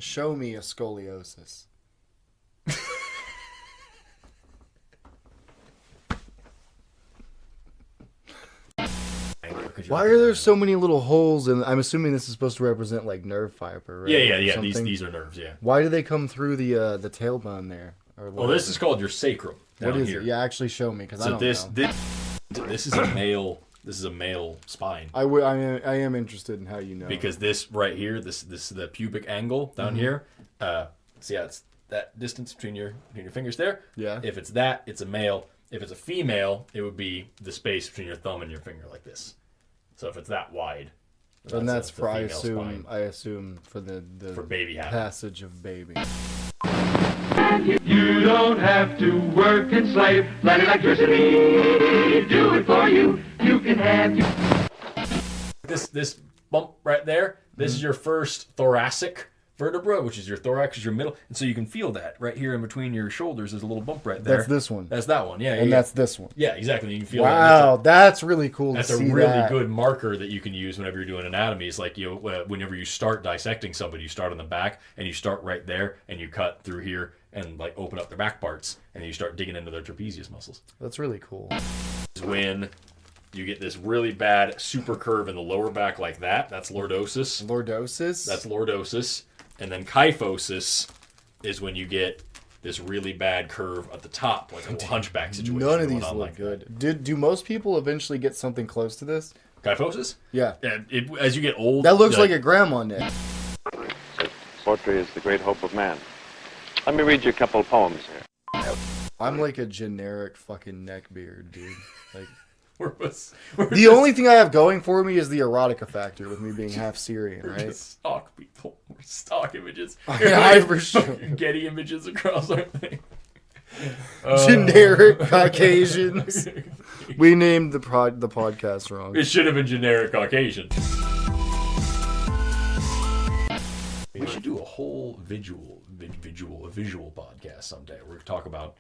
Show me a scoliosis. Why are there so many little holes? And I'm assuming this is supposed to represent like nerve fiber, right? Yeah. These are nerves. Yeah. Why do they come through the tailbone there? Well, this is called your sacrum. What is here. it? Yeah, actually show me because I don't know. This is a male. This is a male spine. I am interested in how you know. Because this right here, this is the pubic angle down here. See how it's that distance between your fingers there? Yeah. If it's that, it's a male. If it's a female, it would be the space between your thumb and your finger like this. So if it's that wide. And that's for I assume for the for baby habit. Passage of baby. You don't have to work and slave. Let electricity do it for you. You can have this bump right there. This is your first thoracic vertebra, which is your thorax, is your middle, and so you can feel that right here in between your shoulders. There's a little bump right there. That's this one. That's that one. Yeah. And that's this one. Yeah, exactly. You can feel. Wow, that's really cool. That's to see a really that. good marker that you can use whenever you're doing anatomy. It's like whenever you start dissecting somebody, you start on the back and you start right there and you cut through here and like open up their back parts and then you start digging into their trapezius muscles. That's really cool. When you get this really bad super curve in the lower back like that, that's lordosis. Lordosis? That's lordosis. And then kyphosis is when you get this really bad curve at the top, like a hunchback situation. None of these look like good. Do most people eventually get something close to this? Kyphosis? Yeah. As you get old... That looks like a grandma neck. Poetry is the great hope of man. Let me read you a couple poems here. I'm like a generic fucking neckbeard, dude. Like... The only thing I have going for me is the erotica factor with me being half Syrian, right? Just stock people. We're stock images. Yeah, for sure. Getty images across our thing. Generic Caucasians. We named the podcast wrong. It should have been generic Caucasian. We should do a whole visual podcast someday. We're going to talk about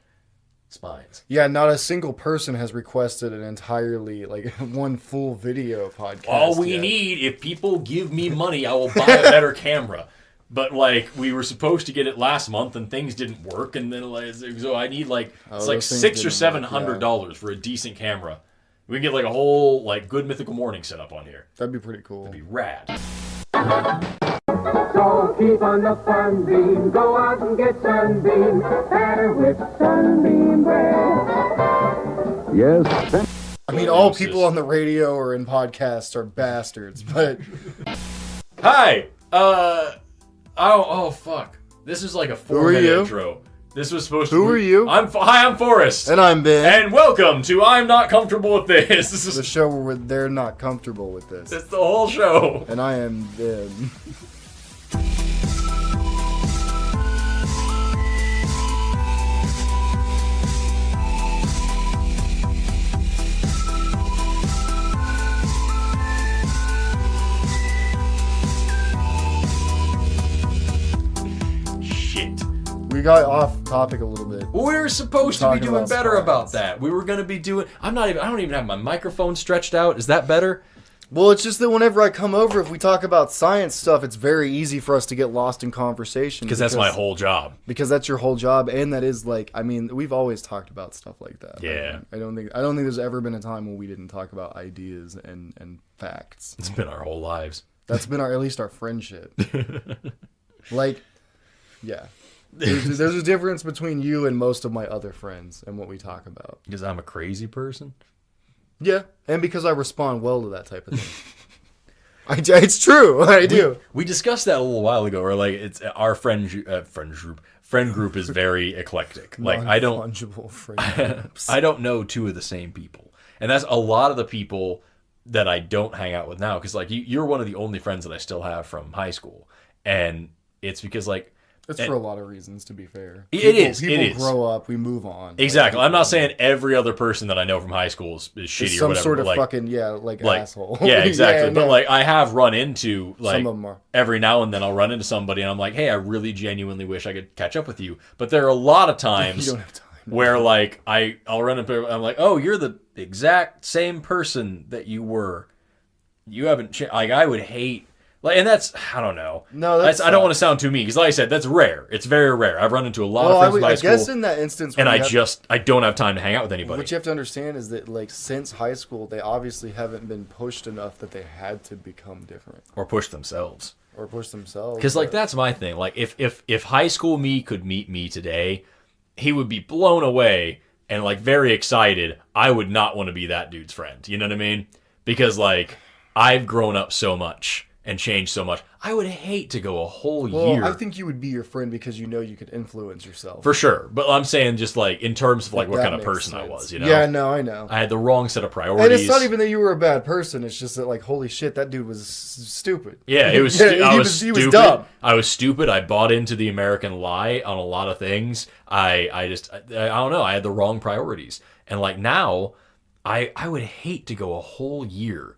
spines. Yeah, not a single person has requested an entirely, like, one full video podcast. All we need, if people give me money, I will buy a better camera. But, like, we were supposed to get it last month, and things didn't work, and then, like, so I need, like, it's like $600 or $700 for a decent camera. We can get, like, a whole, like, Good Mythical Morning set up on here. That'd be pretty cool. That'd be rad. So keep on the sunbeam, go out and get sunbeam, better with sunbeam bread. Yes. I mean, all people on the radio or in podcasts are bastards, but... Hi! Oh, fuck. This is like a 4-minute intro. This was supposed to be... Who are you? Hi, I'm Forrest. And I'm Ben. And welcome to I'm Not Comfortable With This. This is the show where they're not comfortable with this. It's the whole show. And I am Ben. We got off topic a little bit. We were supposed to be doing better about that. We were going to be doing... I don't even have my microphone stretched out. Is that better? Well, it's just that whenever I come over, if we talk about science stuff, it's very easy for us to get lost in conversation. Because that's my whole job. Because that's your whole job, and that is like, I mean, we've always talked about stuff like that. Yeah. I don't think there's ever been a time when we didn't talk about ideas and facts. It's been our whole lives. That's been at least our friendship. Like, yeah. There's a difference between you and most of my other friends and what we talk about. Because I'm a crazy person? Yeah, and because I respond well to that type of thing. It's true, I do. We discussed that a little while ago, where like it's our friend group is very eclectic. Like I don't know two of the same people, and that's a lot of the people that I don't hang out with now. Because like you're one of the only friends that I still have from high school, and it's because like. It's for a lot of reasons, to be fair. People grow up, we move on. Exactly. I'm not saying every other person that I know from high school is shitty or whatever. Some sort of like, fucking, asshole. Yeah, exactly. Yeah, but like I have run into, like, some of them are. Every now and then I'll run into somebody and I'm like, hey, I really genuinely wish I could catch up with you. But there are a lot of times you don't have time. Where like I'll run into, I'm like, oh, you're the exact same person that you were. You haven't changed. Like I would hate Like, and that's, I don't know. No, that's I don't want to sound too mean because, like I said, that's rare. It's very rare. I've run into a lot of friends in high school. I guess in that instance, and I don't have time to hang out with anybody. What you have to understand is that, like, since high school, they obviously haven't been pushed enough that they had to become different or push themselves. Because, like, that's my thing. Like, if high school me could meet me today, he would be blown away and, like, very excited. I would not want to be that dude's friend. You know what I mean? Because, like, I've grown up so much and changed so much. I would hate to go a whole year. I think you would be your friend because you know you could influence yourself. For sure. But I'm saying just like in terms of like what kind of person I was, you know? Yeah, no, I know. I had the wrong set of priorities. And it's not even that you were a bad person. It's just that like, holy shit, that dude was stupid. Yeah, it was he was dumb. I was stupid. I bought into the American lie on a lot of things. I don't know. I had the wrong priorities. And like now, I would hate to go a whole year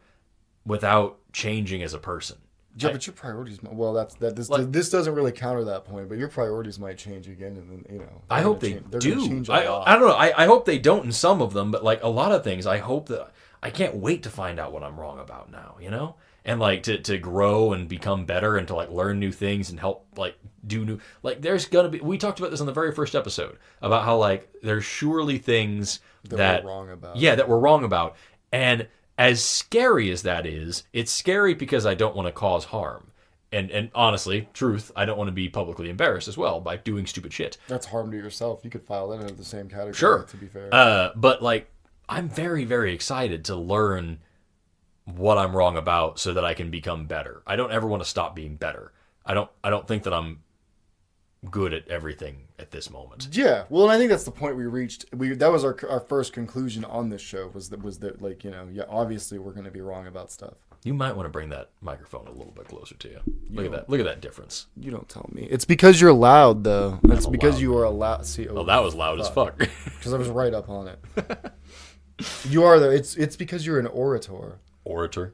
without changing as a person. Yeah, but your priorities. Well, this doesn't really counter that point. But your priorities might change again, and then I hope they do. Change I don't know. I hope they don't in some of them, but like a lot of things, I hope that I can't wait to find out what I'm wrong about now. You know, and like to grow and become better and to like learn new things and help like do new. Like there's gonna be. We talked about this on the very first episode about how like there's surely things that we're wrong about. Yeah, that we're wrong about, and as scary as that is, it's scary because I don't want to cause harm. And honestly, truth, I don't want to be publicly embarrassed as well by doing stupid shit. That's harm to yourself. You could file that into the same category, sure. To be fair. But like, I'm very, very excited to learn what I'm wrong about so that I can become better. I don't ever want to stop being better. I don't think that I'm good at everything at this moment. Yeah, well, and I think that's the point we reached. That was our first conclusion on this show was that like, you know, yeah, obviously we're going to be wrong about stuff. You might want to bring that microphone a little bit closer to you. Look at that difference. You don't tell me. It's because you're loud though. It's because you are allowed. See, that was loud as fuck. Because I was right up on it. You are though. It's because you're an orator. Orator.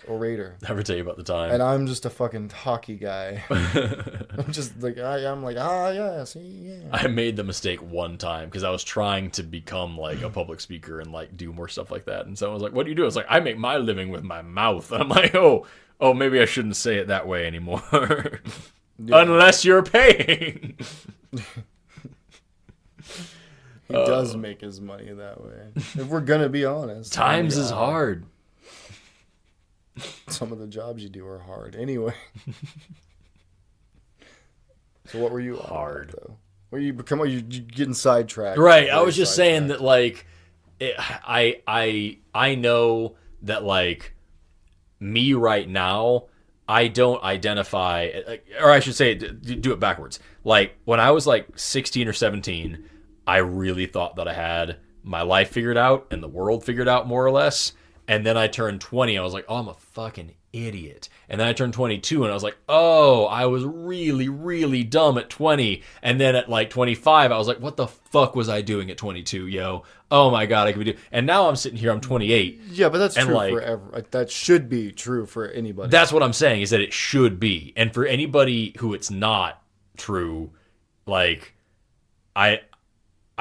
Never tell you about the time. And I'm just a fucking hockey guy. I'm just like, I'm like, yeah, see, yeah. I made the mistake one time because I was trying to become like a public speaker and like do more stuff like that. And someone was like, what do you do? I was like, I make my living with my mouth. And I'm like, oh, maybe I shouldn't say it that way anymore. Yeah. Unless you're paying. He does make his money that way. If we're going to be honest. Times is hard. Some of the jobs you do are hard. Anyway. So what were you hard though? Were you getting sidetracked? Right. I was just saying that like I know that like me right now, I don't identify, or I should say do it backwards. Like when I was like 16 or 17, I really thought that I had my life figured out and the world figured out more or less. And then I turned 20. I was like, oh, I'm a fucking idiot. And then I turned 22 and I was like, oh, I was really, really dumb at 20. And then at like 25, I was like, what the fuck was I doing at 22, yo? Oh my God, I could be doing. And now I'm sitting here, I'm 28. Yeah, but that's true for that should be true for anybody. That's what I'm saying is that it should be. And for anybody who it's not true, like, I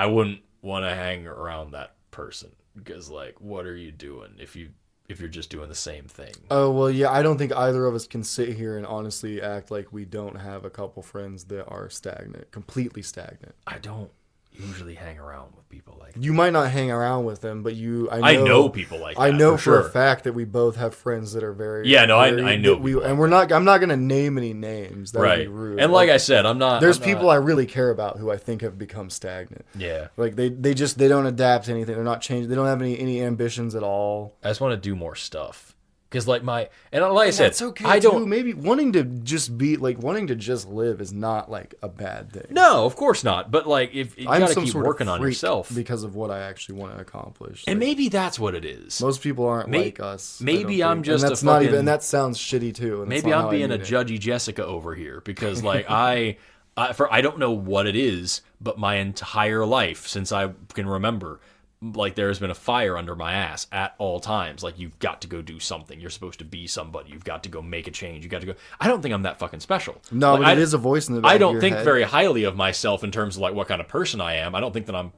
wouldn't want to hang around that person. Because, like, what are you doing if you're just doing the same thing? Oh, well, yeah, I don't think either of us can sit here and honestly act like we don't have a couple friends that are stagnant, completely stagnant. I don't usually hang around with people like that. You might not hang around with them, but I know people like that. I know for a fact that we both have friends that are very... Yeah, no, I know. I'm not going to name any names. That would be rude. And like I said, I'm not... There's people I really care about who I think have become stagnant. Yeah. Like, they don't adapt to anything. They're not changing. They don't have any ambitions at all. I just want to do more stuff. Because like like I said, that's okay. I don't. Maybe wanting to just live is not like a bad thing. No, of course not. But like, if you gotta keep working on yourself because of what I actually want to accomplish, and maybe that's what it is. Most people aren't like us. Maybe I'm just and that's not even. And that sounds shitty too. And maybe I'm being a judgy Jessica over here because like I don't know what it is, but my entire life since I can remember. Like there has been a fire under my ass at all times. Like you've got to go do something. You're supposed to be somebody. You've got to go make a change. You got to go. I don't think I'm that fucking special. No, like, but it is a voice in the back I don't of think your head. very highly of myself in terms of like what kind of person I am. I don't think that I'm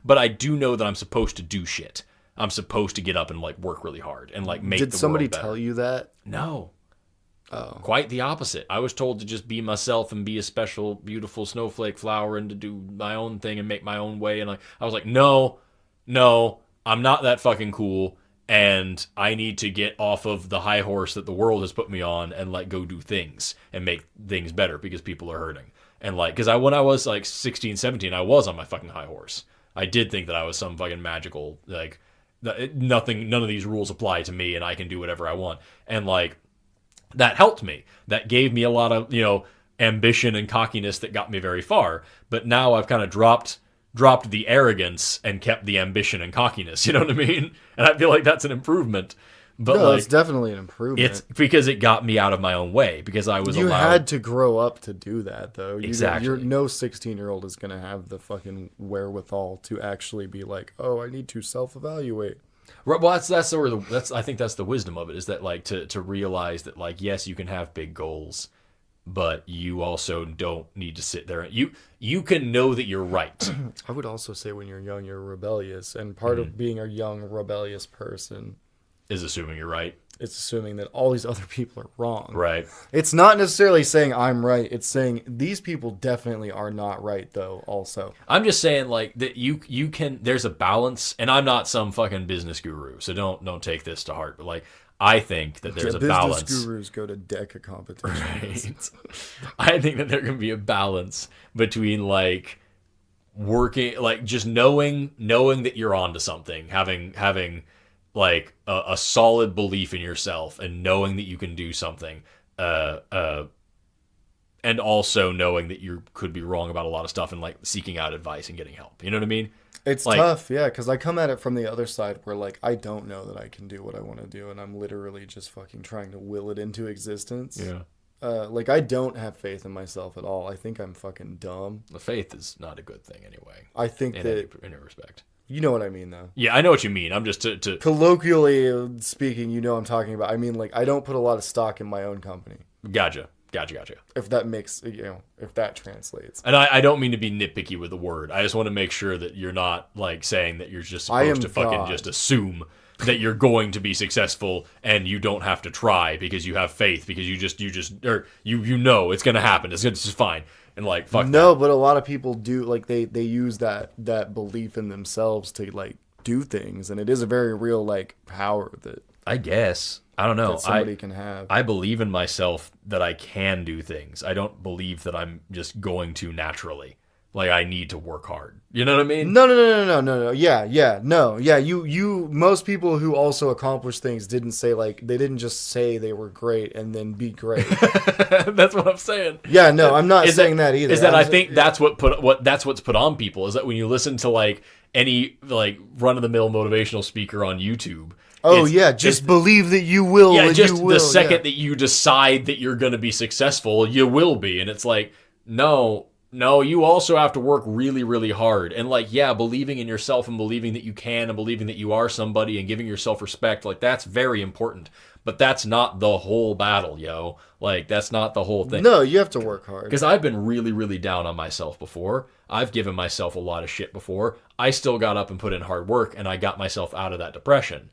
but I do know that I'm supposed to do shit. I'm supposed to get up and like work really hard and like make. Did the somebody world better. tell you that? No. Oh. Quite the opposite. I was told to just be myself and be a special, beautiful snowflake flower and to do my own thing and make my own way. And like, I was like, no, I'm not that fucking cool. And I need to get off of the high horse that the world has put me on and like go do things and make things better because people are hurting. And like, because when I was like 16, 17, I was on my fucking high horse. I did think that I was some fucking magical, like, none of these rules apply to me and I can do whatever I want. And like, that helped me. That gave me a lot of, ambition and cockiness that got me very far. But now I've kind of dropped the arrogance and kept the ambition and cockiness. You know what I mean? And I feel like that's an improvement. But no, like, it's definitely an improvement. It's because it got me out of my own way because I was You allowed. had to grow up to do that, though. Exactly. No 16-year-old is going to have the fucking wherewithal to actually be like, oh, I need to self-evaluate. Well, I think that's the wisdom of it, is that like to realize that like, yes, you can have big goals, but you also don't need to sit there. You can know that you're right. I would also say when you're young, you're rebellious, and part of being a young rebellious person is assuming you're right. It's assuming that all these other people are wrong. Right. It's not necessarily saying I'm right. It's saying these people definitely are not right, though, also. I'm just saying, like, that you can, there's a balance, and I'm not some fucking business guru, so don't take this to heart, but, like, I think that there's a balance. Business gurus go to DECA competitions. Right. I think that there can be a balance between, like, working, like, just knowing that you're onto something, having like a solid belief in yourself and knowing that you can do something, and also knowing that you could be wrong about a lot of stuff and like seeking out advice and getting help. You know what I mean? It's like, tough, yeah, because I come at it from the other side where like I don't know that I can do what I want to do, and I'm literally just fucking trying to will it into existence. Yeah. Like I don't have faith in myself at all. I think I'm fucking dumb. The faith is not a good thing anyway. I think in any respect. You know what I mean, though. Yeah, I know what you mean. I'm just to colloquially speaking, you know what I'm talking about. I mean, like, I don't put a lot of stock in my own company. Gotcha. If that makes, if that translates. And I don't mean to be nitpicky with the word. I just want to make sure that you're not, like, saying that you're just supposed to fucking just assume that you're going to be successful and you don't have to try because you have faith, because you know it's going to happen. It's just fine. And like, fuck no, that. But a lot of people do, like, they use that belief in themselves to, like, do things. And it is a very real, like, power that I guess. I don't know. That somebody can have. I believe in myself that I can do things. I don't believe that I'm just going to naturally. Like, I need to work hard. You know what I mean? No. Yeah. No. Yeah. Most people who also accomplish things didn't say, like, they didn't just say they were great and then be great. That's what I'm saying. Yeah. No, I'm not saying that either. Is that I think that's what's put on people, is that when you listen to like any like run of the mill motivational speaker on YouTube. Oh yeah, just believe that you will. Yeah, just you will, the second that you decide that you're going to be successful, you will be, and it's like no, you also have to work really, really hard. And like, yeah, believing in yourself and believing that you can and believing that you are somebody and giving yourself respect, like that's very important. But that's not the whole battle, yo. Like, that's not the whole thing. No, you have to work hard. Because I've been really, really down on myself before. I've given myself a lot of shit before. I still got up and put in hard work, and I got myself out of that depression.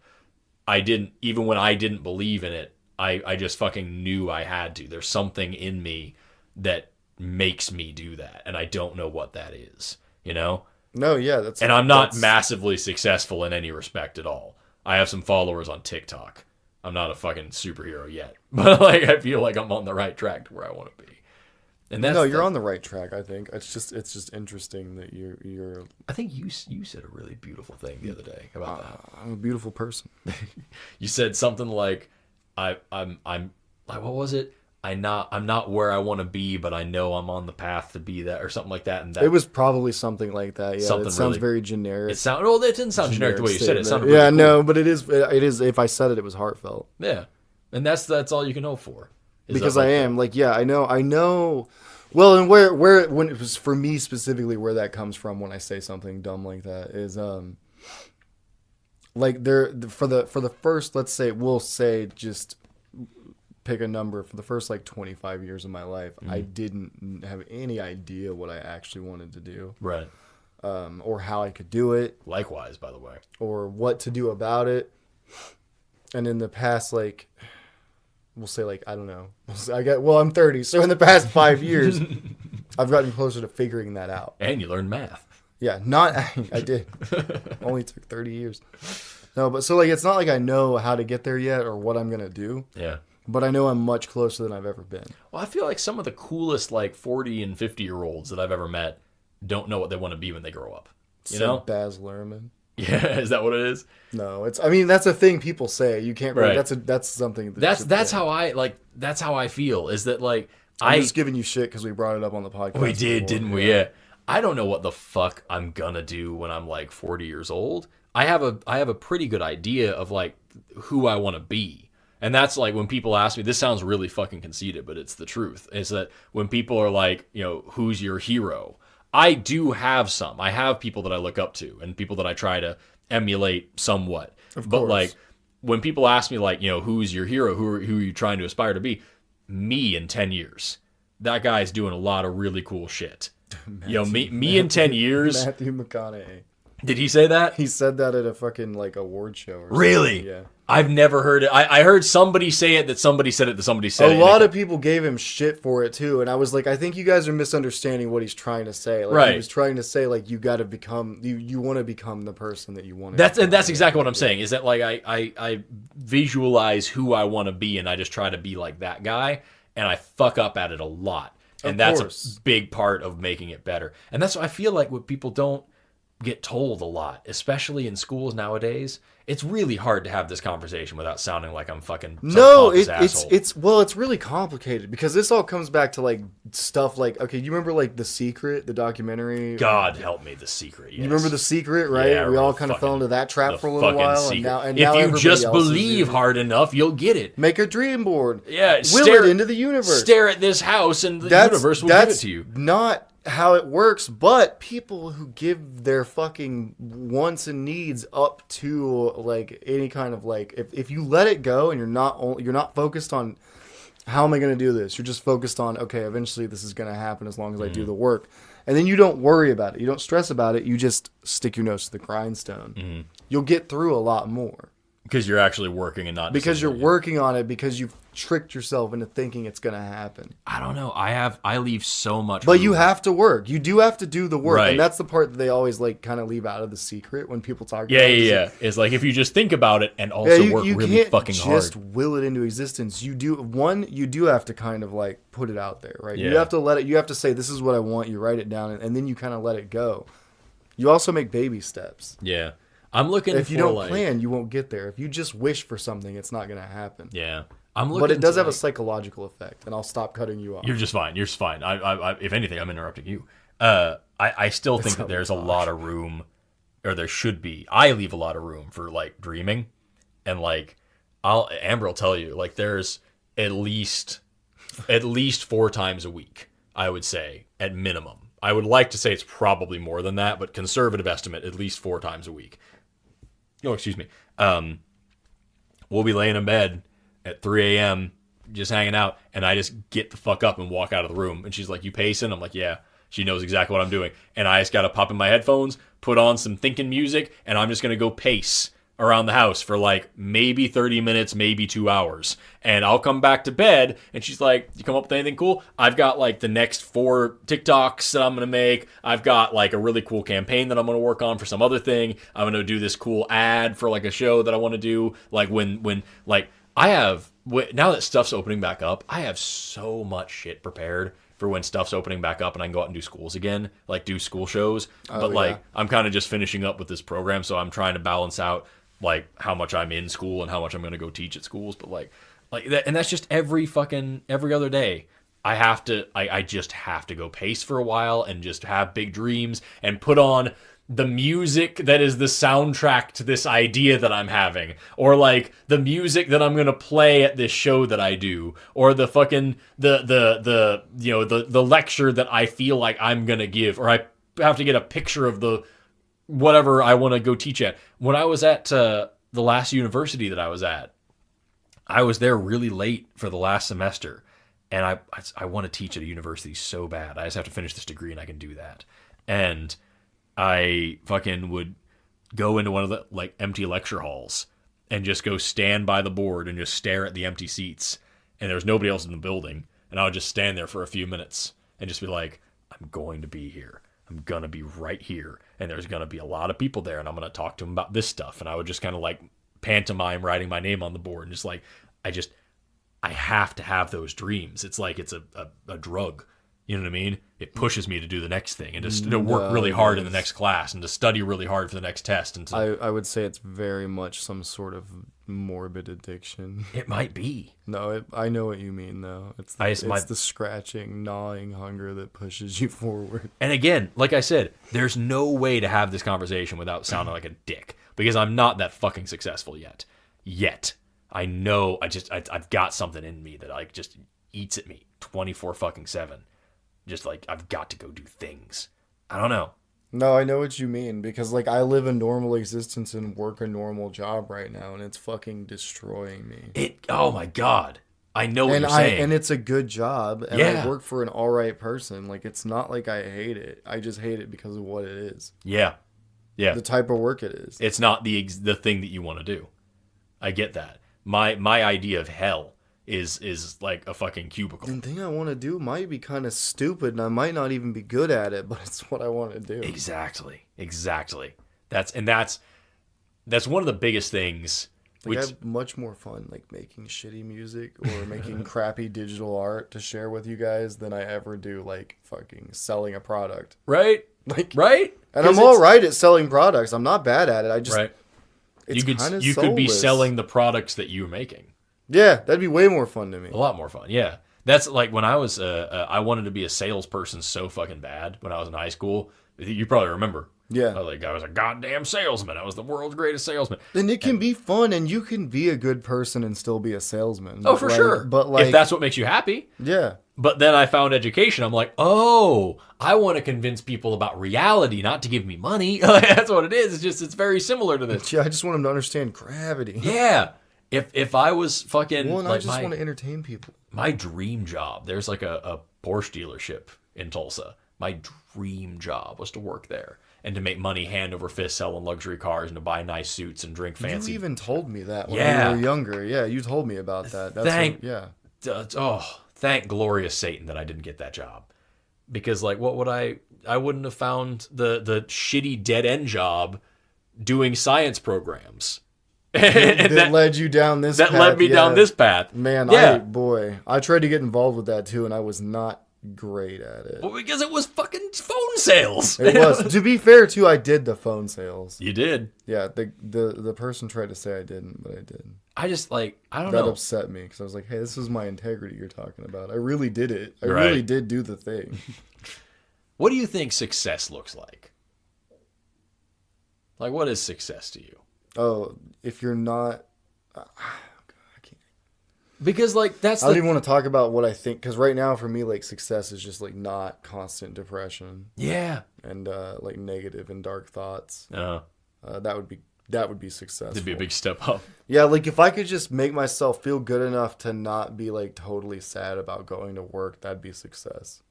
Even when I didn't believe in it, I just fucking knew I had to. There's something in me that makes me do that, and I don't know what that is, you know? No, yeah, and I'm not massively successful in any respect at all. I have some followers on TikTok. I'm not a fucking superhero yet, but like I feel like I'm on the right track to where I want to be. And you're on the right track. I think it's just interesting that you're. I think you said a really beautiful thing the other day about that. I'm a beautiful person. You said something like, I'm like, what was it? I'm not where I want to be, but I know I'm on the path to be that, or something like that. And that it was probably something like that. Yeah, it sounds very generic. It didn't sound generic the way you said it. It sounded really cool. No, but it is. If I said it, it was heartfelt. Yeah, and that's all you can hope for. Because I am like, yeah, I know. Well, and where when it was for me specifically, where that comes from when I say something dumb like that is like for the first, let's say, we'll say, just pick a number, for the first like 25 years of my life, I didn't have any idea what I actually wanted to do. Right. or how I could do it. Likewise, by the way. Or what to do about it. And in the past, like, we'll say, like, I don't know. I'm 30, so in the past 5 years, I've gotten closer to figuring that out. And you learned math. Yeah, I did. Only took 30 years. No, but so, like, it's not like I know how to get there yet or what I'm going to do. Yeah. But I know I'm much closer than I've ever been. Well, I feel like some of the coolest, like, 40 and 50-year-olds that I've ever met don't know what they want to be when they grow up. You know? Baz Luhrmann. Yeah, is that what it is? No, I mean, that's a thing people say. You can't really, right. That's something. That's how I feel, is that, like, I'm just giving you shit because we brought it up on the podcast. We did, didn't we? Yeah. I don't know what the fuck I'm gonna do when I'm like 40 years old. I have a pretty good idea of like who I want to be. And that's like when people ask me, this sounds really fucking conceited, but it's the truth. Is that when people are like, you know, who's your hero? I do have some. I have people that I look up to and people that I try to emulate somewhat. Of but course. like when people ask me like, you know, who's your hero? Who are you trying to aspire to be? Me in 10 years. That guy's doing a lot of really cool shit. Me in 10 years. Matthew McConaughey. Did he say that? He said that at a fucking like award show. Or really? Something. Yeah. I've never heard it. I heard somebody say it, that somebody said it, that somebody said it. A lot of people gave him shit for it too, and I was like, I think you guys are misunderstanding what he's trying to say. Like, right. He was trying to say like you got to become you want to become the person that you want. That's exactly what I'm saying. Is that like I visualize who I want to be, and I just try to be like that guy, and I fuck up at it a lot, and that's a big part of making it better. And that's what I feel like what people don't get told a lot, especially in schools nowadays. It's really hard to have this conversation without sounding like I'm fucking it's really complicated because this all comes back to like stuff like, okay, you remember like The Secret, the documentary? God help me, The Secret. Yes. You remember The Secret, right? Yeah, we all kind of fell into that trap for a little while, and now if you just believe hard enough, you'll get it. Make a dream board. Yeah, will it into the universe. Stare at this house, and the universe will give it to you. Not how it works, but people who give their fucking wants and needs up to like any kind of like, if you let it go and you're not focused on how am I going to do this, you're just focused on, okay, eventually this is going to happen as long as I do the work, and then you don't worry about it, you don't stress about it, you just stick your nose to the grindstone. You'll get through a lot more because you're actually working and not because you're working on it, because you've tricked yourself into thinking it's going to happen. I don't know. I leave so much. But you have to work. You do have to do the work. Right. And that's the part that they always like kind of leave out of The Secret when people talk about it. It's like if you just think about it and also work really fucking hard. You can't just will it into existence. You do have to kind of like put it out there, right? Yeah. You have to let it, you have to say, this is what I want. You write it down and then you kind of let it go. You also make baby steps. Yeah. I'm looking if you don't plan, you won't get there. If you just wish for something, it's not going to happen. Yeah. But it does have a psychological effect, and I'll stop cutting you off. You're just fine. You're just fine. I if anything, I'm interrupting you. I still think that there's a lot of room, or there should be. I leave a lot of room for like dreaming, and like Amber will tell you, like there's at least 4 times a week, I would say, at minimum. I would like to say it's probably more than that, but conservative estimate, at least 4 times a week. Oh, excuse me. We'll be laying in bed at 3 a.m. just hanging out, and I just get the fuck up and walk out of the room. And she's like, you pacing? I'm like, yeah. She knows exactly what I'm doing. And I just got to pop in my headphones, put on some thinking music, and I'm just going to go pace around the house for like maybe 30 minutes, maybe 2 hours. And I'll come back to bed, and she's like, you come up with anything cool? I've got like the next 4 TikToks that I'm going to make. I've got like a really cool campaign that I'm going to work on for some other thing. I'm going to do this cool ad for like a show that I want to do. Like when like, now that stuff's opening back up, I have so much shit prepared for when stuff's opening back up and I can go out and do schools again, like do school shows. I'm kind of just finishing up with this program, so I'm trying to balance out like how much I'm in school and how much I'm going to go teach at schools. But like that, and that's just every other day. I just have to go pace for a while and just have big dreams and put on the music that is the soundtrack to this idea that I'm having, or like the music that I'm going to play at this show that I do, or the fucking, the lecture that I feel like I'm going to give, or I have to get a picture of the, whatever I want to go teach at. When I was at the last university that I was at, I was there really late for the last semester, and I want to teach at a university so bad. I just have to finish this degree and I can do that. And I fucking would go into one of the like empty lecture halls and just go stand by the board and just stare at the empty seats. And there was nobody else in the building. And I would just stand there for a few minutes and just be like, I'm going to be here. I'm going to be right here. And there's going to be a lot of people there. And I'm going to talk to them about this stuff. And I would just kind of like pantomime writing my name on the board. And just like, I have to have those dreams. It's like it's a drug. You know what I mean? It pushes me to do the next thing and to work really hard in the next class and to study really hard for the next test. And I would say it's very much some sort of morbid addiction. It might be. No, I know what you mean, though. It's the scratching, gnawing hunger that pushes you forward. And again, like I said, there's no way to have this conversation without sounding like a dick because I'm not that fucking successful yet. I know I've got something in me that like just eats at me 24/7. Just like, I've got to go do things. I don't know. No, I know what you mean. Because, like, I live a normal existence and work a normal job right now. And it's fucking destroying me. Oh, my God. I know what you're saying. And it's a good job. And I work for an all right person. Like, it's not like I hate it. I just hate it because of what it is. Yeah. The type of work it is. It's not the thing that you want to do. I get that. My idea of hell is like a fucking cubicle. The thing I want to do might be kind of stupid, and I might not even be good at it, but it's what I want to do. Exactly. That's one of the biggest things. Like, I have much more fun like making shitty music or making crappy digital art to share with you guys than I ever do like fucking selling a product. Right? Like, right? And I'm all right at selling products. I'm not bad at it. I just you could be selling the products that you're making. Yeah, that'd be way more fun to me. A lot more fun, yeah. That's like when I was, I wanted to be a salesperson so fucking bad when I was in high school. You probably remember. Yeah. I was a goddamn salesman. I was the world's greatest salesman. And it can be fun, and you can be a good person and still be a salesman. Oh, for sure. But like, if that's what makes you happy. Yeah. But then I found education. I'm like, oh, I want to convince people about reality, not to give me money. That's what it is. It's very similar to this. Yeah, I just want them to understand gravity. Yeah. If I was fucking... Well, and I just want to entertain people. My dream job, there's like a Porsche dealership in Tulsa. My dream job was to work there and to make money hand over fist selling luxury cars and to buy nice suits and drink fancy... You even told me that when you were younger. Yeah, you told me about that. Thank glorious Satan that I didn't get that job. Because like what would I wouldn't have found the shitty dead end job doing science programs. that led you down this path. That led me down this path. Man, I tried to get involved with that too, and I was not great at it. Well, because it was fucking phone sales. It was. To be fair, too, I did the phone sales. You did? Yeah, the person tried to say I didn't, but I did. I just, like, I don't know. That upset me, because I was like, hey, this is my integrity you're talking about. I really did it. I really did do the thing. What do you think success looks like? Like, what is success to you? Oh, if you're not... I can't. Because, like, I don't even want to talk about what I think, because right now, for me, like, success is just, like, not constant depression. Yeah. And, like, negative and dark thoughts. That would be successful. That'd be a big step up. Yeah, like, if I could just make myself feel good enough to not be, like, totally sad about going to work, that'd be success.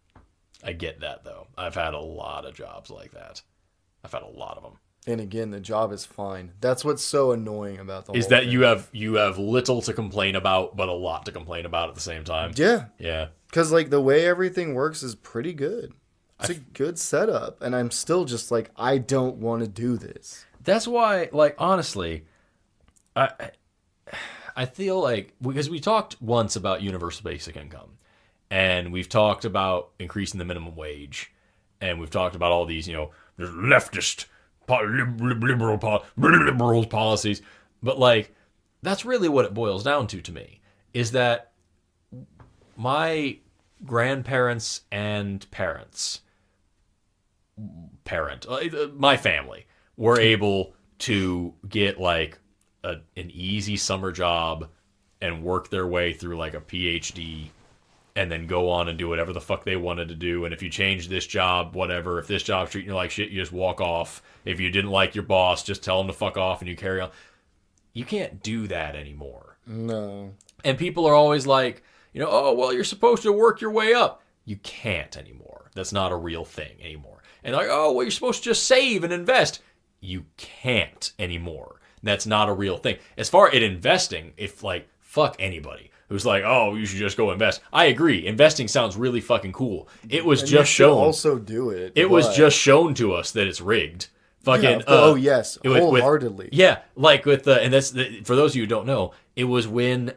I get that, though. I've had a lot of jobs like that. I've had a lot of them. And again, the job is fine. That's what's so annoying about the whole thing. Is that thing. you have little to complain about, but a lot to complain about at the same time. Yeah. Yeah. Because, like, the way everything works is pretty good. It's a good setup. And I'm still just like, I don't want to do this. That's why, like, honestly, I feel like, because we talked once about universal basic income, and we've talked about increasing the minimum wage, and we've talked about all these, leftist liberal policies, but like that's really what it boils down to me, is that my grandparents and my family were able to get like an easy summer job and work their way through like a PhD and then go on and do whatever the fuck they wanted to do. And if you change this job, whatever, if this job's treating you like shit, you just walk off. If you didn't like your boss, just tell him to fuck off and you carry on. You can't do that anymore. No. And people are always like, oh, well, you're supposed to work your way up. You can't anymore. That's not a real thing anymore. and like, oh, well, you're supposed to just save and invest. You can't anymore. That's not a real thing. As far as investing, if like, fuck anybody who's like, oh, you should just go invest. I agree. Investing sounds really fucking cool. It was just shown. Also do it. It was just shown to us that it's rigged. Fucking. Oh yes, wholeheartedly. Yeah, like with the, and that's for those of you who don't know, it was when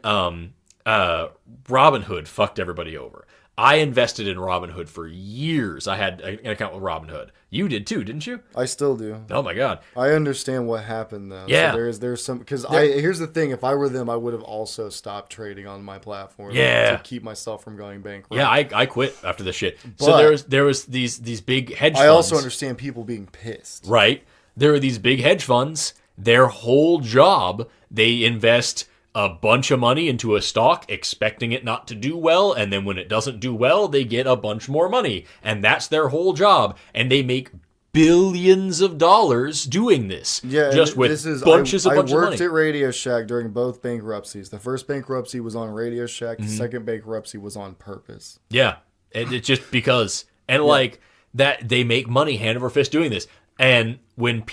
Robinhood fucked everybody over. I invested in Robinhood for years. I had an account with Robinhood. You did too, didn't you? I still do. Oh my god. I understand what happened though. Yeah. So there's some, because here's the thing. If I were them, I would have also stopped trading on my platform. Yeah. To keep myself from going bankrupt. Yeah, I quit after this shit. So there was these big hedge funds. I also understand people being pissed. Right. There are these big hedge funds. Their whole job, they invest a bunch of money into a stock expecting it not to do well, and then when it doesn't do well, they get a bunch more money, and that's their whole job, and they make billions of dollars doing this. Yeah, just with bunches of money. I worked at Radio Shack during both bankruptcies. The first bankruptcy was on Radio Shack. The second bankruptcy was on purpose. Yeah, it's just because, and like that, they make money hand over fist doing this. And when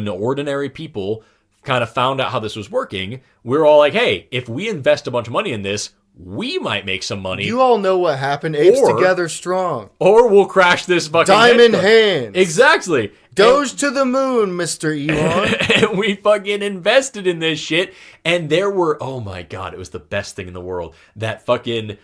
ordinary people kind of found out how this was working, we're all like, hey, if we invest a bunch of money in this, we might make some money. You all know what happened. Apes together strong. Or we'll crash this fucking diamond hands. Exactly. Doge to the moon, Mr. Elon. And we fucking invested in this shit. And there were, oh my God, it was the best thing in the world. That fucking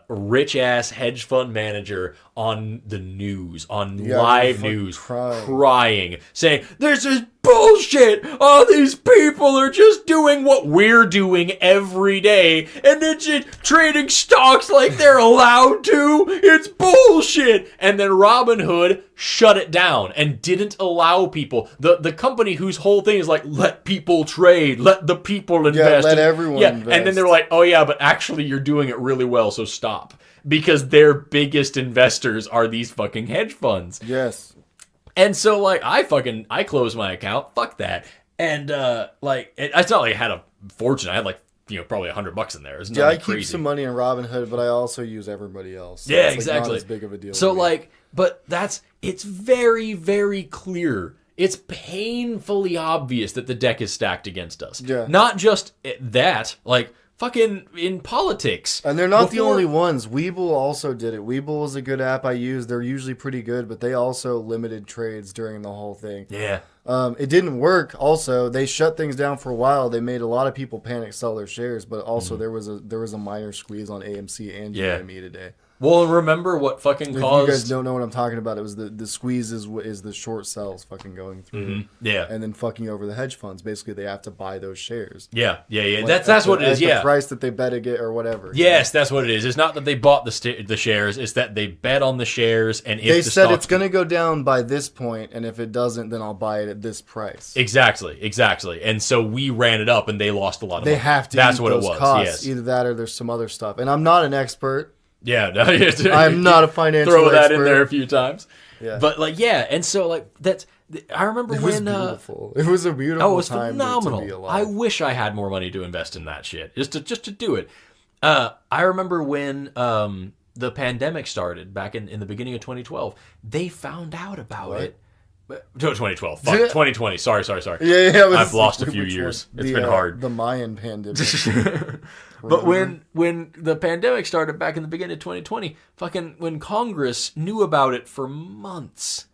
rich ass hedge fund manager on the news, on live news, crying, saying, this is bullshit. All these people are just doing what we're doing every day, and they're just trading stocks like they're allowed to. It's bullshit. And then Robinhood shut it down and didn't allow people. The company whose whole thing is like, let people trade, let the people invest. Yeah, let everyone invest. And then they're like, oh yeah, but actually you're doing it really well, so stop. Because their biggest investors are these fucking hedge funds. Yes. And so, like, I closed my account. Fuck that. And, it's not like I had a fortune. I had, like, probably $100 in there. It's I keep some money in Robinhood, but I also use everybody else. So yeah, it's exactly. Not as big of a deal. So, but it's very, very clear. It's painfully obvious that the deck is stacked against us. Yeah. Not just that, fucking in politics. And they're not the only ones. Webull also did it. Webull is a good app I use. They're usually pretty good, but they also limited trades during the whole thing. Yeah. It didn't work. Also, they shut things down for a while. They made a lot of people panic sell their shares, but also there was a minor squeeze on AMC and GME today. Well, remember what fucking caused... If you guys don't know what I'm talking about, it was the squeeze is the short sells fucking going through. Mm-hmm. Yeah. And then fucking over the hedge funds. Basically, they have to buy those shares. Yeah. That's what it is, the price that they bet to get or whatever. Yes, that's what it is. It's not that they bought the shares. It's that they bet on the shares. And if they said it's going to go down by this point, and if it doesn't, then I'll buy it at this price. Exactly. And so we ran it up, and they lost a lot of money. They have to That's eat what those it was. costs. Yes. Either that or there's some other stuff. And I'm not an expert. Yeah, no, I'm not a financial throw that expert. in there a few times. Yeah. But and so that's. I remember it when was beautiful. It was a beautiful it was time phenomenal. to be alive. I wish I had more money to invest in that shit. Just to do it. I remember when the pandemic started back in the beginning of 2012. They found out about it. 2012. Fuck. 2020. Sorry. Yeah. I've lost a few years. It's been hard. The Mayan pandemic. But when the pandemic started back in the beginning of 2020, when Congress knew about it for months.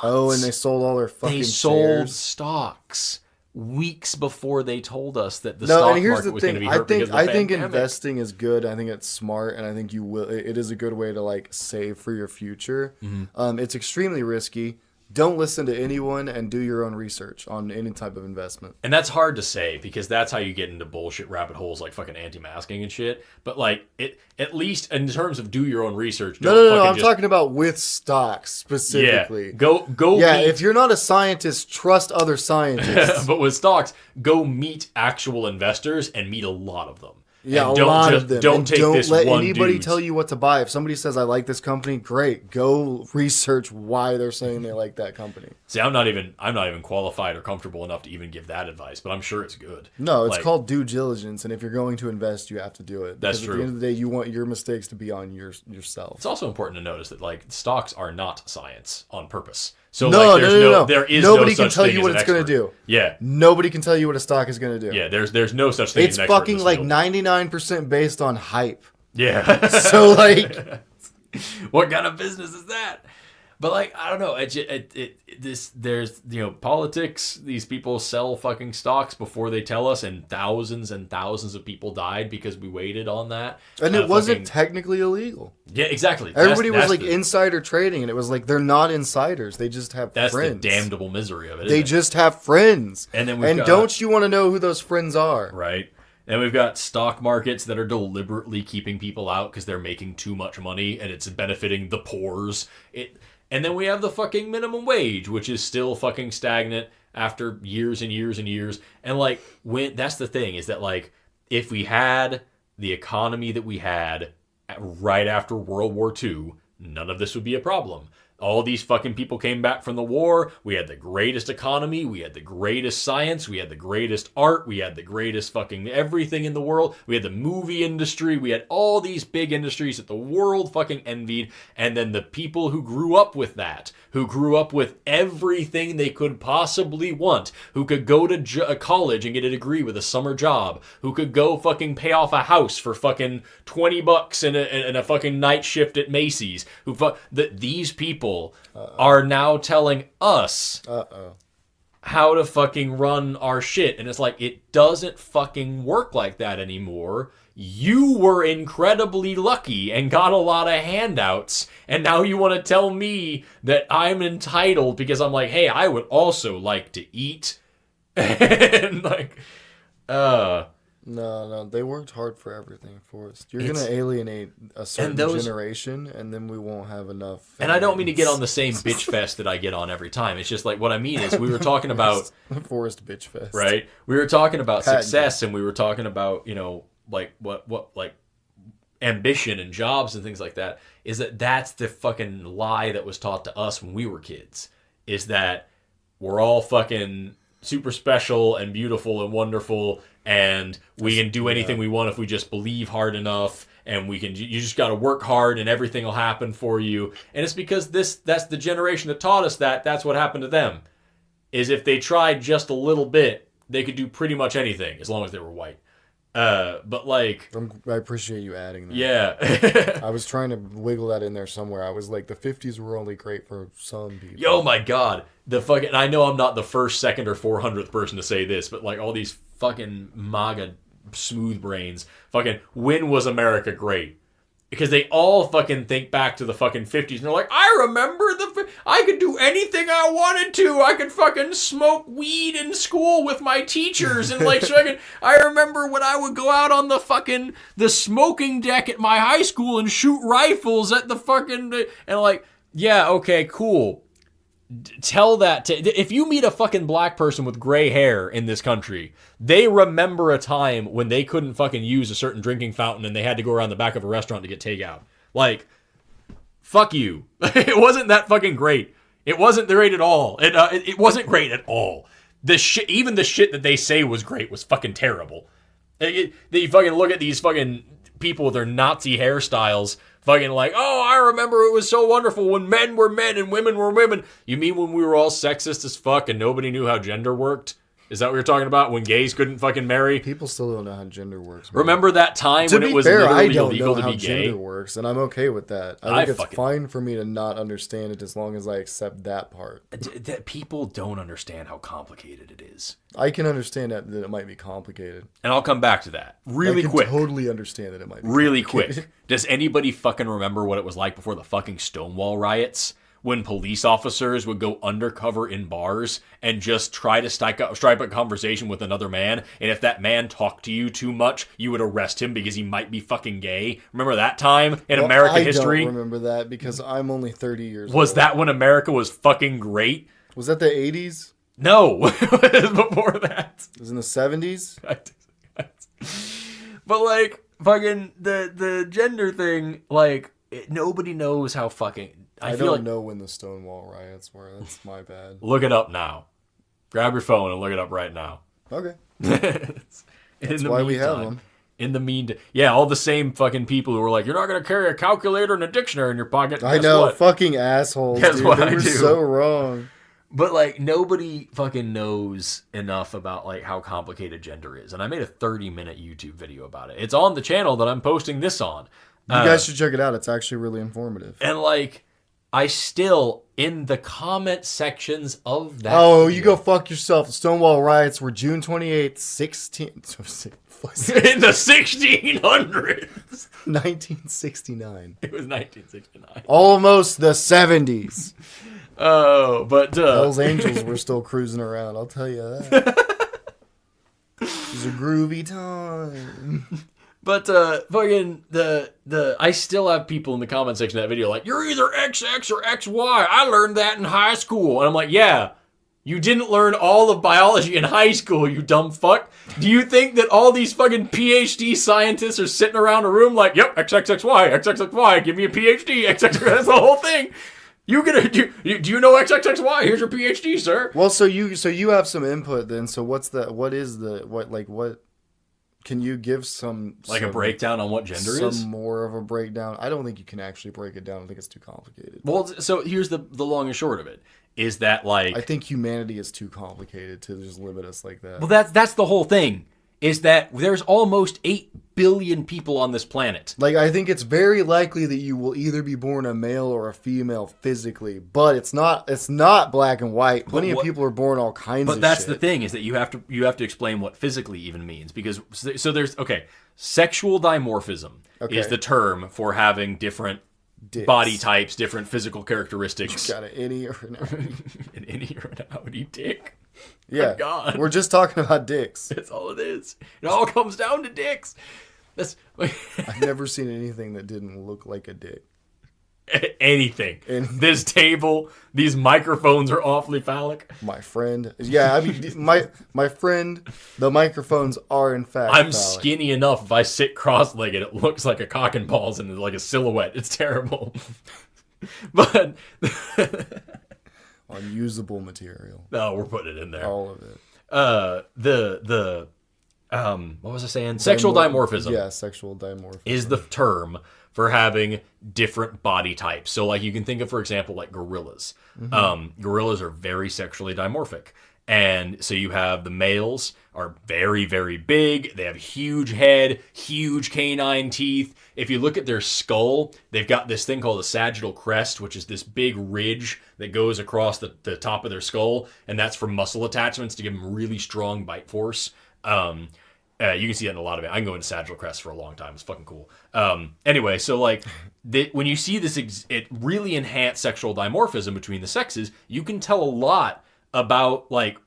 Oh, and they sold all their fucking shares. They sold stocks weeks before they told us that the stock market was going to be hurt because of the pandemic. I think investing is good. I think it's smart, and I think it is a good way to save for your future. Mm-hmm. It's extremely risky. Don't listen to anyone and do your own research on any type of investment. And that's hard to say because that's how you get into bullshit rabbit holes like fucking anti-masking and shit. But at least in terms of do your own research. No. I'm talking about with stocks specifically. Yeah, go. Yeah, if you're not a scientist, trust other scientists. But with stocks, go meet actual investors and meet a lot of them. Yeah, and a lot of them. Don't take don't this let one anybody dude's. tell you what to buy. If somebody says I like this company, great. Go research why they're saying they like that company. See, I'm not even qualified or comfortable enough to even give that advice, but I'm sure it's good. No, it's called due diligence, and if you're going to invest, you have to do it. That's Because true. At the end of the day, you want your mistakes to be on yourself. It's also important to notice that like stocks are not science on purpose. So No, like, there is nobody no can such tell thing you as what an it's going to expert. do. Yeah, Nobody can tell you what a stock is going to do. yeah. There's no such thing. It's as an expert in fucking this like field. 99% based on hype. Yeah. So like, What kind of business is that? But like, I don't know. There's politics. These people sell fucking stocks before they tell us, and thousands of people died because we waited on that. and it wasn't technically illegal. Yeah, exactly. Everybody was That's like the, insider trading, and it was like they're not insiders. They just have That's friends. the damnable misery of it. They isn't it? just have friends. And then we've got- don't you want to know who those friends are? Right. And we've got stock markets that are deliberately keeping people out because they're making too much money and it's benefiting the poors. And then we have the fucking minimum wage, which is still fucking stagnant after years and years and years. And like, that's the thing, is that like, if we had the economy that we had right after World War II, none of this would be a problem. All these fucking people came back from the war. We had the greatest economy. We had the greatest science. We had the greatest art. We had the greatest fucking everything in the world. We had the movie industry. We had all these big industries that the world fucking envied. And then the people who grew up with that, who grew up with everything they could possibly want, who could go to college and get a degree with a summer job, who could go fucking pay off a house for fucking $20 in a fucking night shift at Macy's, these people are now telling us how to fucking run our shit. And it's like, it doesn't fucking work like that anymore. You were incredibly lucky and got a lot of handouts, and now you want to tell me that I'm entitled because I'm like, hey, I would also like to eat. And like, No, they worked hard for everything, Forrest. You're going to alienate a certain generation, and then we won't have enough. And I don't mean to get on the same bitch fest that I get on every time. It's just like, what I mean is, we were talking about Forrest bitch fest, right? We were talking about Patent. success, and we were talking about, like what like ambition and jobs and things like that. Is that's the fucking lie that was taught to us when we were kids? Is that we're all fucking super special and beautiful and wonderful, and we can do anything we want if we just believe hard enough, and you just got to work hard and everything will happen for you. And it's because that's the generation that taught us that's what happened to them. Is if they tried just a little bit, they could do pretty much anything as long as they were white. But like, I appreciate you adding that. yeah. I was trying to wiggle that in there somewhere. I was like, the 50s were only great for some people. Yo, my God. And I know I'm not the first, second, or 400th person to say this, but like all these fucking MAGA smooth brains, fucking, when was America great? Because they all fucking think back to the fucking 50s, and they're like, I remember I could do anything I wanted to. I could fucking smoke weed in school with my teachers, and like, I remember when I would go out on the smoking deck at my high school and shoot rifles at the fucking, and like, yeah, okay, cool. Tell that if you meet a fucking black person with gray hair in this country, they remember a time when they couldn't fucking use a certain drinking fountain and they had to go around the back of a restaurant to get takeout. Like, fuck you. It wasn't that fucking great. It wasn't great at all. It wasn't great at all. Even the shit that they say was great was fucking terrible. You fucking look at these fucking people with their Nazi hairstyles, fucking like, oh, I remember it was so wonderful when men were men and women were women. You mean when we were all sexist as fuck and nobody knew how gender worked? Is that what you're talking about? When gays couldn't fucking marry? People still don't know how gender works. Man. Remember that time when it was literally illegal to be gay? Gender works, and I'm okay with that. I think it's fine for me to not understand it as long as I accept that part. That people don't understand how complicated it is. I can understand that it might be complicated. And I'll come back to that really quick. I can totally understand that it might be really quick. Does anybody fucking remember what it was like before the fucking Stonewall riots? When police officers would go undercover in bars and just try to strike up a conversation with another man, and if that man talked to you too much, you would arrest him because he might be fucking gay. Remember that time in American history? I don't remember that because I'm only 30 years old. Was that when America was fucking great? Was that the 80s? No, it was before that. It was in the 70s? But like fucking the gender thing, like nobody knows how fucking. I feel don't like, know when the Stonewall riots were. That's my bad. Look it up now. Grab your phone and look it up right now. Okay. That's why we have them. In the meantime, yeah, all the same fucking people who were like, "You're not gonna carry a calculator and a dictionary in your pocket." I know, fucking assholes. Guess dude. what They I were do. so wrong. But like nobody fucking knows enough about like how complicated gender is, and I made a 30-minute YouTube video about it. It's on the channel that I'm posting this on. You guys should check it out. It's actually really informative. And like, I still in the comment sections of that. Oh, video, you go fuck yourself. The Stonewall riots were June 28th, in the 1600s. 1969. It was 1969. Almost the 70s. Oh, but Hell's Angels were still cruising around, I'll tell you that. It was a groovy time. But fucking I still have people in the comment section of that video like, you're either XX or XY. I learned that in high school. And I'm like, yeah, you didn't learn all of biology in high school, you dumb fuck. Do you think that all these fucking PhD scientists are sitting around a room like, yep, XXXY, XXXY, give me a PhD, XX, that's the whole thing. Do you know XXXY? Here's your PhD, sir. Well, so you have some input then. So what can you give some a breakdown on what gender is? Some more of a breakdown. I don't think you can actually break it down. I think it's too complicated. Well, so here's the long and short of it. Is that like... I think humanity is too complicated to just limit us like that. Well, that's the whole thing. Is that there's almost 8 billion people on this planet. Like, I think it's very likely that you will either be born a male or a female physically, but it's not black and white. Plenty of people are born all kinds of shit. But that's the thing, is that you have to explain what physically even means. Because, so there's, sexual dimorphism is the term for having different dicks, body types, different physical characteristics. You got an innie or an outie. An innie or an outie dick. Yeah, God. We're just talking about dicks. That's all it is. It all comes down to dicks. That's. I've never seen anything that didn't look like a dick. Anything. This table, these microphones are awfully phallic. My friend. Yeah, I mean, my friend, the microphones are in fact I'm phallic. Skinny enough. If I sit cross-legged, it looks like a cock and balls and like a silhouette. It's terrible. But... Unusable material. No, we're putting it in there. All of it. What was I saying? Sexual dimorphism. Yeah, sexual dimorphism is the term for having different body types. So, like, you can think of, for example, like gorillas. Mm-hmm. Gorillas are very sexually dimorphic. And so you have the males are very, very big. They have huge head, huge canine teeth. If you look at their skull, they've got this thing called a sagittal crest, which is this big ridge that goes across the top of their skull. And that's for muscle attachments to give them really strong bite force. You can see that in a lot of it. I can go into sagittal crest for a long time. It's fucking cool. Anyway, so like when you see this, it really enhanced sexual dimorphism between the sexes. You can tell a lot about like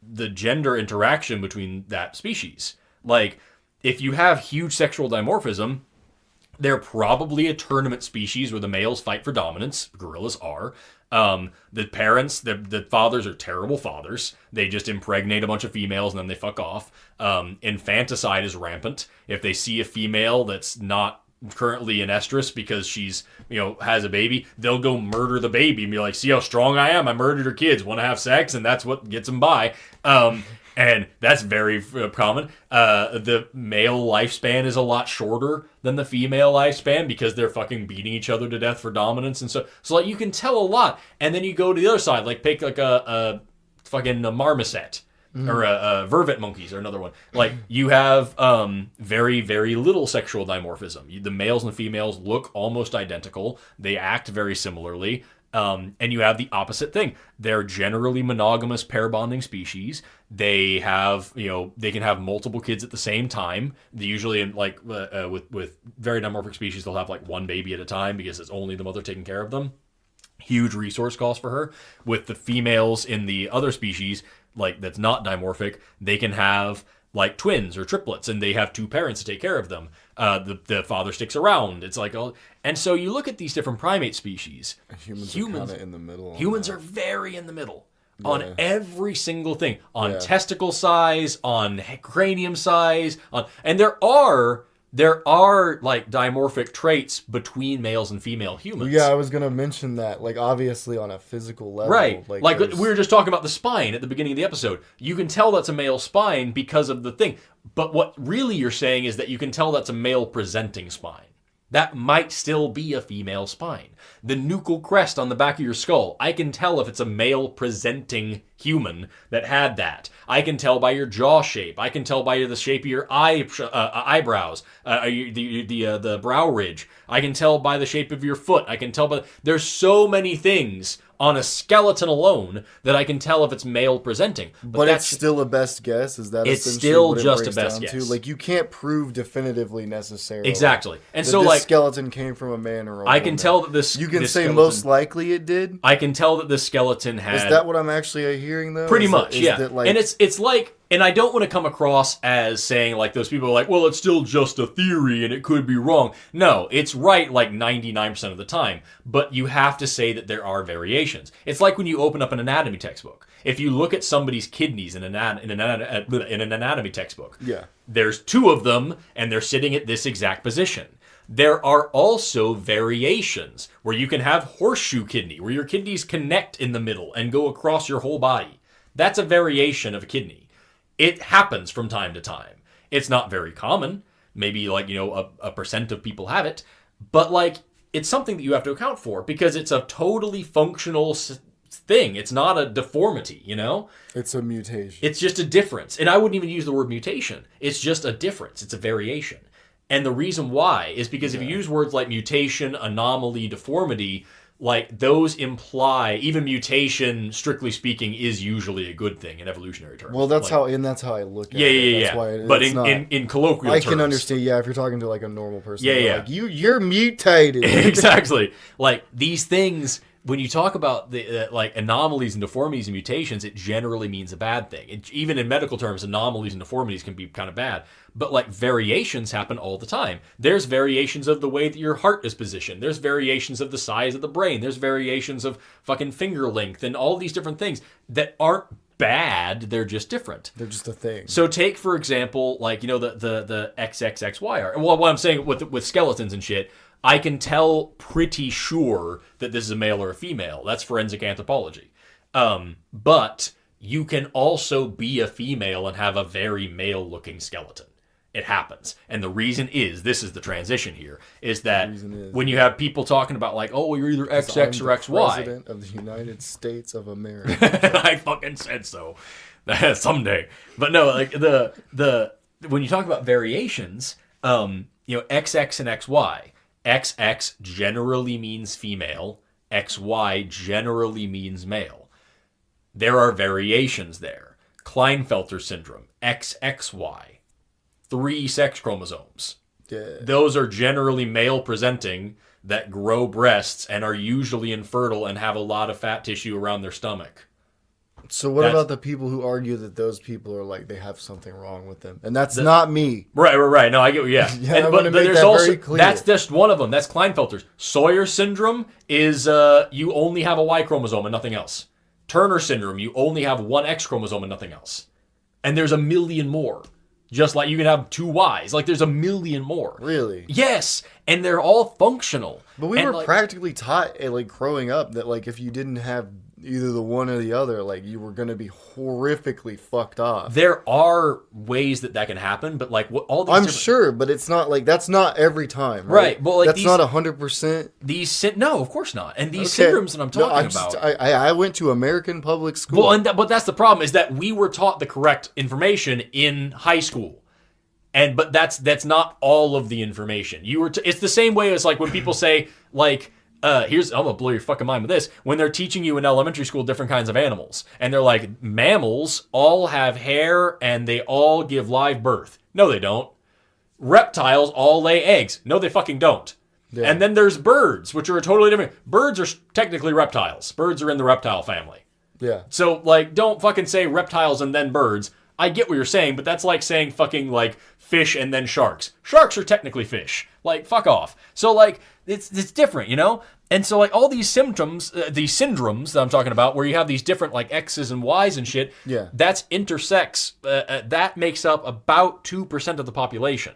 the gender interaction between that species. Like if you have huge sexual dimorphism, they're probably a tournament species where the males fight for dominance. Gorillas are. The parents, the fathers are terrible fathers. They just impregnate a bunch of females and then they fuck off. Infanticide is rampant. If they see a female that's not currently in estrus because she's, has a baby, they'll go murder the baby and be like, see how strong I am? I murdered her kids. Want to have sex? And that's what gets them by. And that's very common. The male lifespan is a lot shorter than the female lifespan because they're fucking beating each other to death for dominance. And so like you can tell a lot. And then you go to the other side, like pick like a fucking marmoset. Mm-hmm. Or vervet monkeys are another one. Like you have very, very little sexual dimorphism. The males and the females look almost identical. They act very similarly. And you have the opposite thing. They're generally monogamous pair bonding species. They have, they can have multiple kids at the same time. They usually, with very dimorphic species, they'll have like one baby at a time because it's only the mother taking care of them. Huge resource cost for her. With the females in the other species, like that's not dimorphic, they can have like twins or triplets, and they have two parents to take care of them. The father sticks around. It's like, and so you look at these different primate species. Humans are kind of in the middle. Humans are very in the middle. on every single thing, on testicle size, on cranium size, and there are like dimorphic traits between males and female humans. Yeah, I was gonna mention that. Like, obviously on a physical level, right? Like we were just talking about the spine at the beginning of the episode. You can tell that's a male spine because of the thing, but what really you're saying is that you can tell that's a male presenting spine. That might still be a female spine. The nuchal crest on the back of your skull, I can tell if it's a male presenting human that had that. I can tell by your jaw shape. I can tell by the shape of your eyebrows, the brow ridge. I can tell by the shape of your foot. I can tell by... There's so many things on a skeleton alone that I can tell if it's male presenting. But it's still a best guess? Is that it's still just a best guess? Like, you can't prove definitively necessarily. Exactly. And that so, this like, skeleton came from a man or a woman. I can tell that this... You can this say skeleton, most likely it did? I can tell that this skeleton had... Is that what I'm actually hearing, though? Pretty much, yeah. That, like... And it's like... And I don't want to come across as saying, like, those people are like, well, it's still just a theory and it could be wrong. No, it's right like 99% of the time. But you have to say that there are variations. It's like when you open up an anatomy textbook. If you look at somebody's kidneys in an anatomy textbook, there's two of them and they're sitting at this exact position. There are also variations where you can have horseshoe kidney, where your kidneys connect in the middle and go across your whole body. That's a variation of a kidney. It happens from time to time. It's not very common. Maybe like, a percent of people have it. But like, it's something that you have to account for because it's a totally functional thing. It's not a deformity, It's a mutation. It's just a difference. And I wouldn't even use the word mutation. It's just a difference. It's a variation. And the reason why is because if you use words like mutation, anomaly, deformity, like those imply, even mutation, strictly speaking, is usually a good thing in evolutionary terms. Well, that's how I look at it. Yeah. That's why but in colloquial terms. I can understand, if you're talking to like a normal person. Yeah. Like, you're mutated. Exactly. Like these things, when you talk about the like anomalies and deformities and mutations, it generally means a bad thing. Even in medical terms, anomalies and deformities can be kind of bad. But like variations happen all the time. There's variations of the way that your heart is positioned. There's variations of the size of the brain. There's variations of fucking finger length and all these different things that aren't bad. They're just different. They're just a thing. So take, for example, like, the XXXY. Well, what I'm saying with skeletons and shit, I can tell pretty sure that this is a male or a female. That's forensic anthropology. But you can also be a female and have a very male-looking skeleton. It happens. And the reason is, this is the transition here, is that when you have people talking about like, oh, you're either XX or XY. President of the United States of America. I fucking said so. Someday. But no, like when you talk about variations, XX and XY. XX generally means female. XY generally means male. There are variations there. Klinefelter syndrome, XXY. 3 sex chromosomes. Yeah. Those are generally male presenting that grow breasts and are usually infertile and have a lot of fat tissue around their stomach. So what about the people who argue that those people are like, they have something wrong with them? And that's not me. Right. No, I get but there's also, very clear. That's just one of them. That's Klinefelter's. Sawyer syndrome is you only have a Y chromosome and nothing else. Turner syndrome, you only have one X chromosome and nothing else. And there's a million more. Just like you can have 2 Ys. Like, there's a million more. Really? Yes. And they're all functional. But we were practically taught, like, growing up, that, like, if you didn't have either the one or the other, like, you were going to be horrifically fucked off. There are ways that can happen, but, like, all these I'm sure, but it's not, like, that's not every time, right? But, like, that's not 100%. No, of course not. And these syndromes that I'm talking about. I went to American public school. Well, but that's the problem, is that we were taught the correct information in high school. But that's not all of the information. It's the same way as, like, when people say, like, I'm gonna blow your fucking mind with this. When they're teaching you in elementary school different kinds of animals, and they're like, mammals all have hair and they all give live birth. No, they don't. Reptiles all lay eggs. No, they fucking don't. Yeah. And then there's birds, which are a totally different. Birds are technically reptiles. Birds are in the reptile family. Yeah. So, like, don't fucking say reptiles and then birds. I get what you're saying, but that's like saying fucking, like, fish and then sharks. Sharks are technically fish. Like, fuck off. So, like, It's different, you know? And so like all these symptoms, these syndromes that I'm talking about, where you have these different like X's and Y's and shit, Yeah. that's intersex. That makes up about 2% of the population.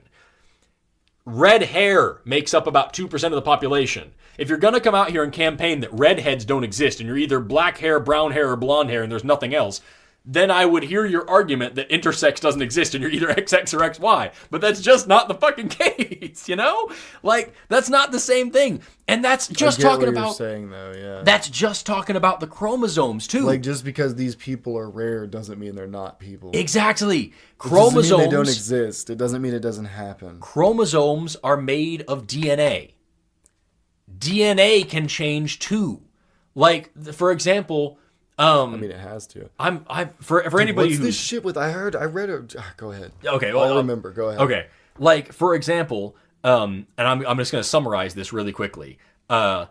Red hair makes up about 2% of the population. If you're going to come out here and campaign that redheads don't exist and you're either black hair, brown hair, or blonde hair and there's nothing else, then I would hear your argument that intersex doesn't exist and you're either XX or XY. But that's just not the fucking case, you know? Like, that's not the same thing. And that's just talking about... saying, though, yeah. That's just talking about the chromosomes, too. Like, just because these people are rare doesn't mean they're not people. Exactly. Chromosomes... It doesn't mean they don't exist. It doesn't mean it doesn't happen. Chromosomes are made of DNA. DNA can change, too. Like, for example... I mean, it has to. For anybody what's who's... this shit with... I read it... Go ahead. Okay, well... I'll remember. Go ahead. Okay. Like, for example, and I'm just going to summarize this really quickly. Okay,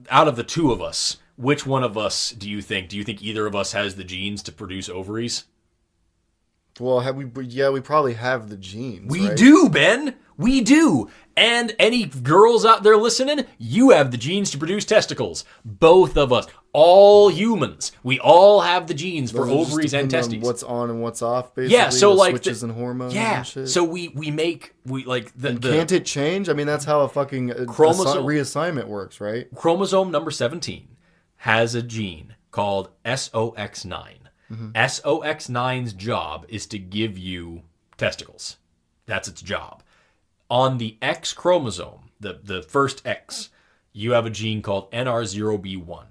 out of the two of us, which one of us do you think? Do you think either of us has the genes to produce ovaries? Well, we probably have the genes, We right? do, Ben. We do. And any girls out there listening, you have the genes to produce testicles. Both of us. All humans. We all have the genes for Does it just ovaries and depend on testes. what's on and what's off, basically? Yeah, so the like... switches and hormones and shit? So we like... Can't it change? I mean, that's how a fucking reassignment works, right? Chromosome number 17 has a gene called SOX9. SOX9's job is to give you testicles. That's its job. On the X chromosome, the first X, you have a gene called NR0B1.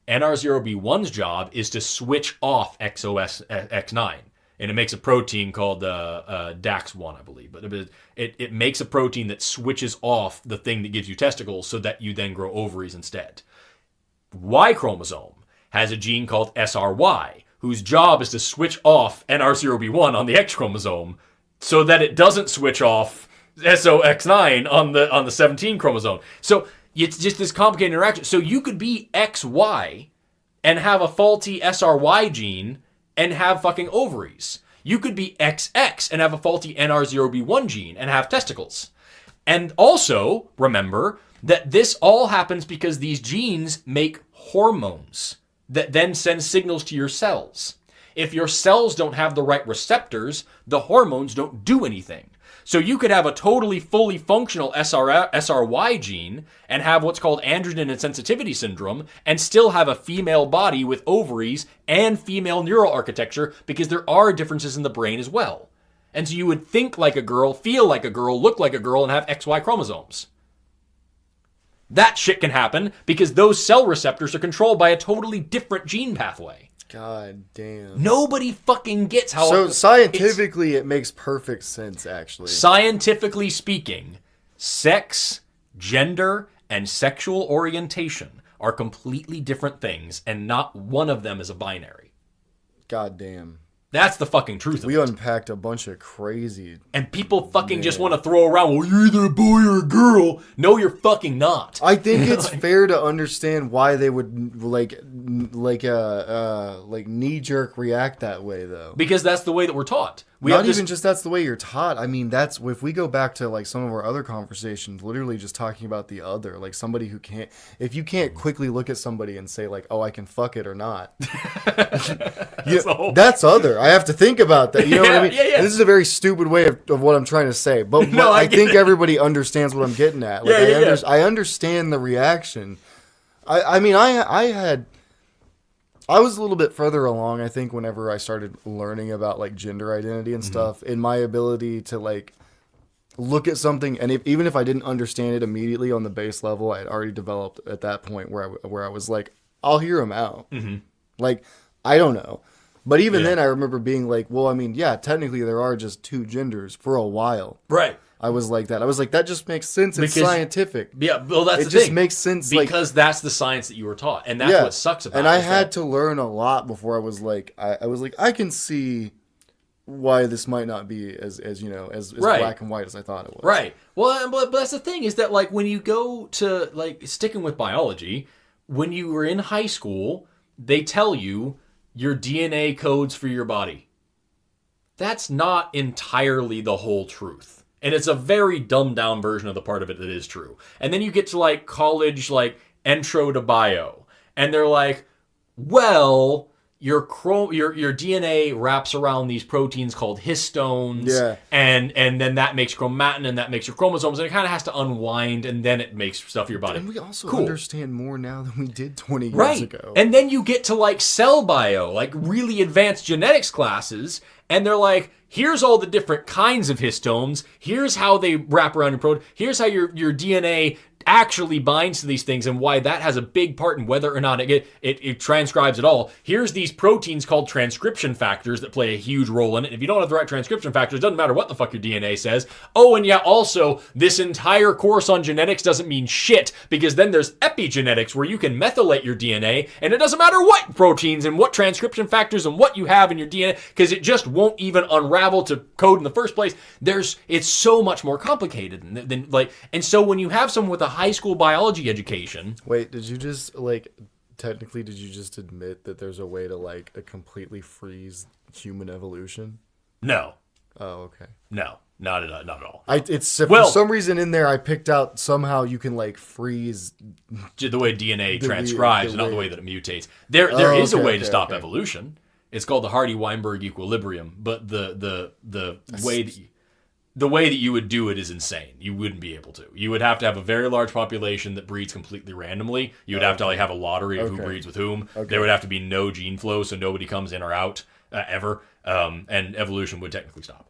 NR0B1's job is to switch off XOX9. And it makes a protein called DAX1, I believe. But it makes a protein that switches off the thing that gives you testicles so that you then grow ovaries instead. Y chromosome has a gene called SRY, whose job is to switch off NR0B1 on the X chromosome so that it doesn't switch off SOX9 on the 17 chromosome. So it's just this complicated interaction. So you could be XY and have a faulty SRY gene and have fucking ovaries. You could be XX and have a faulty NR0B1 gene and have testicles. And also, remember that this all happens because these genes make hormones that then send signals to your cells. If your cells don't have the right receptors, the hormones don't do anything. So you could have a totally fully functional SRY gene and have what's called androgen insensitivity syndrome and still have a female body with ovaries and female neural architecture because there are differences in the brain as well. And so you would think like a girl, feel like a girl, look like a girl, and have XY chromosomes. That shit can happen because those cell receptors are controlled by a totally different gene pathway. God damn. Nobody fucking gets how... So scientifically, it makes perfect sense, actually. Scientifically speaking, sex, gender, and sexual orientation are completely different things, and not one of them is a binary. God damn. That's the fucking truth of We it. unpacked a bunch of crazy... And people fucking just want to throw around, well, you're either a boy or a girl. No, you're fucking not. I think it's fair to understand why they would like knee-jerk react that way, though. Because that's the way that we're taught. Not even just that's the way you're taught. I mean, that's if we go back to like some of our other conversations, literally just talking about the other, like somebody who can't, if you can't quickly look at somebody and say like, oh, I can fuck it or not. That's other. I have to think about that. You know what I mean? Yeah. This is a very stupid way of what I'm trying to say, but No, I think everybody understands what I'm getting at. Like, I understand the reaction. I mean, I was a little bit further along, I think, whenever I started learning about like gender identity and stuff, in my ability to like look at something, and even if I didn't understand it immediately on the base level, I had already developed at that point where I was like, I'll hear him out. Like, I don't know. But even then, I remember being like, well, I mean, yeah, technically there are just two genders for a while. Right. I was like that. I was like, that just makes sense. It's scientific. Yeah, well, that's the thing. It just makes sense. Because that's the science that you were taught. And that's what sucks about it. And I had to learn a lot before I was like, I can see why this might not be as black and white as I thought it was. Right. Well, but that's the thing is that, like, when you go to, like, sticking with biology, when you were in high school, they tell you your DNA codes for your body. That's not entirely the whole truth. And it's a very dumbed down version of the part of it that is true. And then you get to like college, like intro to bio. And they're like, well, your DNA wraps around these proteins called histones. Yeah. And then that makes chromatin and that makes your chromosomes. And it kind of has to unwind and then it makes stuff in your body. And we also understand more now than we did 20 years right. ago. And then you get to like cell bio, like really advanced genetics classes. And they're like, here's all the different kinds of histones. Here's how they wrap around your protein. Here's how your DNA actually binds to these things and why that has a big part in whether or not it transcribes at all. Here's these proteins called transcription factors that play a huge role in it. If you don't have the right transcription factors, it doesn't matter what the fuck your DNA says. Oh, and yeah, also, this entire course on genetics doesn't mean shit, because then there's epigenetics where you can methylate your DNA, and it doesn't matter what proteins and what transcription factors and what you have in your DNA, because it just won't even unravel to code in the first place. It's so much more complicated and so when you have someone with a high school biology education. Wait, did you just technically did you just admit that there's a way to like completely freeze human evolution? No. Oh, okay. No, not at all. For some reason in there I picked out somehow you can like freeze the way DNA transcribes, not the way that it mutates. There is a way to stop evolution. It's called the Hardy-Weinberg equilibrium, but the way that you would do it is insane. You wouldn't be able to. You would have to have a very large population that breeds completely randomly. You would have to like have a lottery of who breeds with whom. Okay. There would have to be no gene flow, so nobody comes in or out ever, and evolution would technically stop.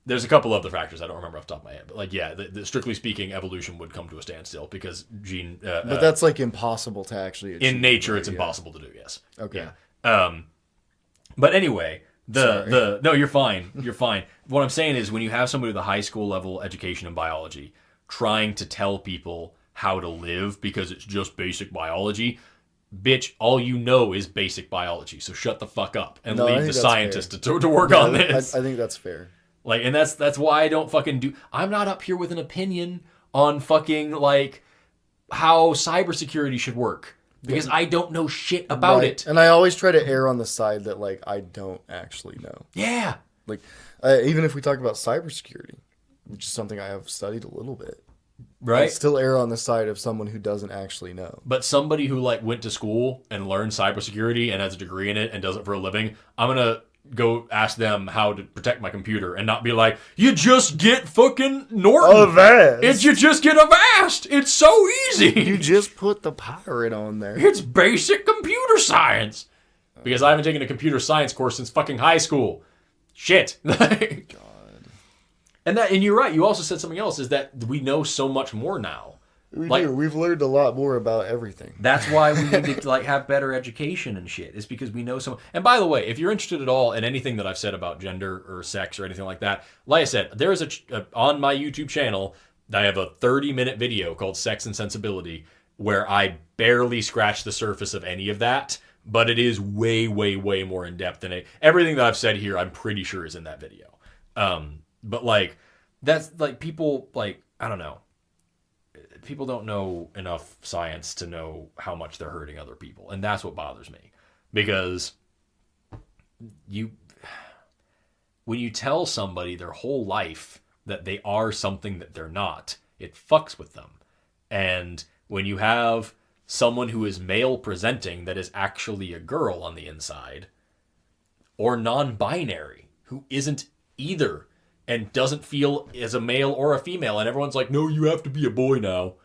There's a couple other factors I don't remember off the top of my head, but like strictly speaking, evolution would come to a standstill because gene. But that's like impossible to actually achieve. In nature, it's impossible to do. Yes. Okay. Yeah. But anyway. No, you're fine. You're fine. What I'm saying is when you have somebody with a high school level education in biology trying to tell people how to live because it's just basic biology, bitch, all you know is basic biology. So shut the fuck up and leave the scientists to work on this. I think that's fair. Like, and that's why I don't fucking I'm not up here with an opinion on fucking like how cybersecurity should work. Because I don't know shit about it. And I always try to err on the side that, like, I don't actually know. Yeah. Like, even if we talk about cybersecurity, which is something I have studied a little bit. Right. I still err on the side of someone who doesn't actually know. But somebody who, like, went to school and learned cybersecurity and has a degree in it and does it for a living, I'm going to go ask them how to protect my computer and not be like, you just get fucking Norton. Avast. You just get Avast. It's so easy. You just put the pirate on there. It's basic computer science. Because I haven't taken a computer science course since fucking high school. Shit. God. And you're right. You also said something else, is that we know so much more now. We do. We've learned a lot more about everything. That's why we need to like have better education and shit. It's because we know so. And by the way, if you're interested at all in anything that I've said about gender or sex or anything like that, like I said, there is on my YouTube channel, I have a 30-minute video called Sex and Sensibility where I barely scratch the surface of any of that, but it is way, way, way more in depth than everything that I've said here. I'm pretty sure is in that video. But like that's like people like I don't know. People don't know enough science to know how much they're hurting other people. And that's what bothers me. Because when you tell somebody their whole life that they are something that they're not, it fucks with them. And when you have someone who is male presenting that is actually a girl on the inside, or non-binary, who isn't either, and doesn't feel as a male or a female, and everyone's like, no, you have to be a boy now.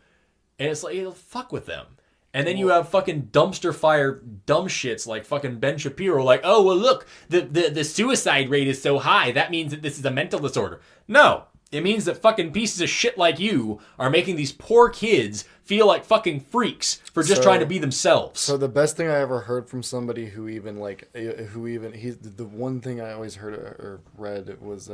And it's like, fuck with them. And then you have fucking dumpster fire dumb shits like fucking Ben Shapiro, like, oh, well, look, the suicide rate is so high, that means that this is a mental disorder. No, it means that fucking pieces of shit like you are making these poor kids feel like fucking freaks for just trying to be themselves. So the best thing I ever heard from somebody the one thing I always heard or read was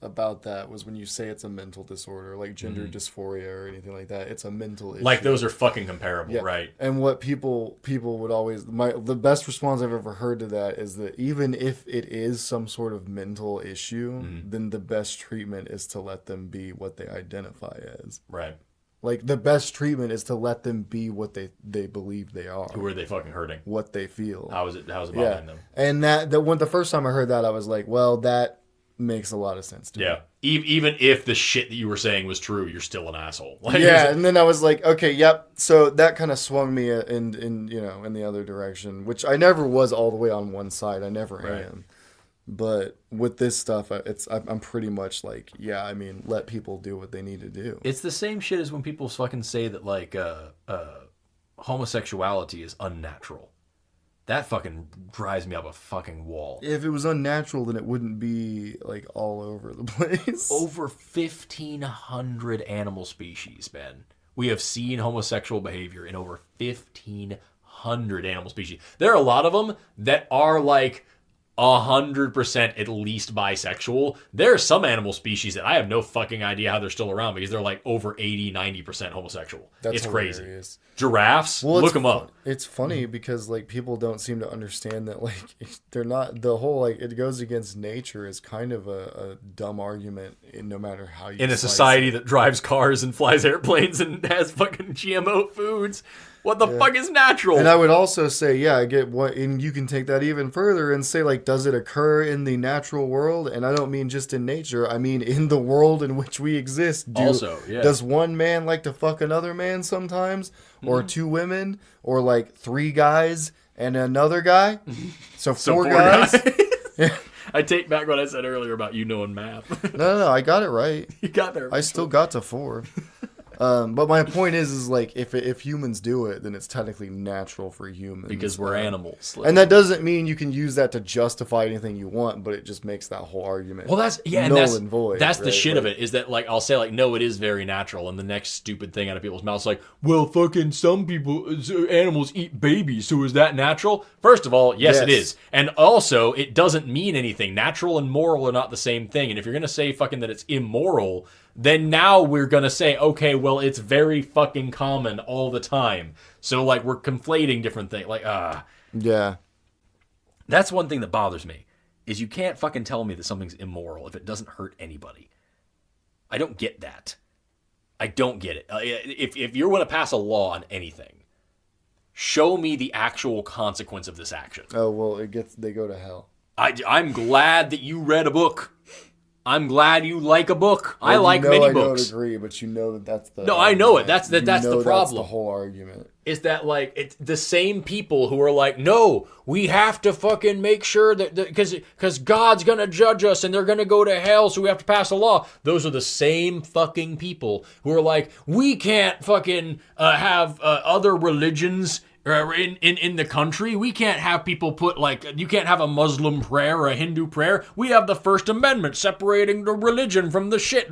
about that was when you say it's a mental disorder, like gender dysphoria or anything like that, it's a mental issue. Like those are fucking comparable, right? And what people would always, the best response I've ever heard to that is that even if it is some sort of mental issue, then the best treatment is to let them be what they identify as. Right. Like the best treatment is to let them be what they believe they are. Who are they fucking hurting? What they feel. How's it bothering them? And the first time I heard that, I was like, well, that makes a lot of sense to me. Yeah. Even if the shit that you were saying was true, you're still an asshole. Like, yeah, and then I was like, okay, yep. So that kind of swung me in the other direction, which I never was all the way on one side. I never am. But with this stuff, I'm pretty much like, yeah, I mean, let people do what they need to do. It's the same shit as when people fucking say that, like, homosexuality is unnatural. That fucking drives me up a fucking wall. If it was unnatural, then it wouldn't be, like, all over the place. Over 1,500 animal species, Ben. We have seen homosexual behavior in over 1,500 animal species. There are a lot of them that are, like, 100% at least bisexual. There are some animal species that I have no fucking idea how they're still around because they're, like, over 80-90% homosexual. That's it's hilarious. Crazy. Giraffes, look them up. It's funny because like people don't seem to understand that like they're not the whole like it goes against nature is kind of a dumb argument no matter how you in a society that drives cars and flies airplanes and has fucking GMO foods. What the fuck is natural? And I would also say, yeah, I get what, and you can take that even further and say, like, does it occur in the natural world? And I don't mean just in nature. I mean in the world in which we exist. Does one man like to fuck another man sometimes? Or two women? Or, like, 3 guys and another guy? So 4 guys? I take back what I said earlier about you knowing math. No, I got it right. You got there. I still got to 4. But my point is like if humans do it, then it's technically natural for humans because we're animals, and that doesn't mean you can use that to justify anything you want. But it just makes that whole argument null and void. That's the shit of it. Is that like I'll say like no, it is very natural, and the next stupid thing out of people's mouths is like, well, fucking some animals eat babies, so is that natural? First of all, yes, it is, and also it doesn't mean anything. Natural and moral are not the same thing, and if you're gonna say fucking that it's immoral, then now we're going to say, okay, well, it's very fucking common all the time. So, like, we're conflating different things. Like, yeah. That's one thing that bothers me, is you can't fucking tell me that something's immoral if it doesn't hurt anybody. I don't get that. I don't get it. If you're going to pass a law on anything, show me the actual consequence of this action. Oh, well, they go to hell. I'm glad that you read a book. I'm glad you like a book. Well, I like many books. I don't agree, but you know that's the... No, I know it. That's the problem. That's the whole argument. Is that, like, it's the same people who are like, no, we have to fucking make sure that... Because God's going to judge us and they're going to go to hell, so we have to pass a law. Those are the same fucking people who are like, we can't fucking have other religions... In the country, we can't have people put, like, you can't have a Muslim prayer or a Hindu prayer. We have the First Amendment separating the religion from the shit.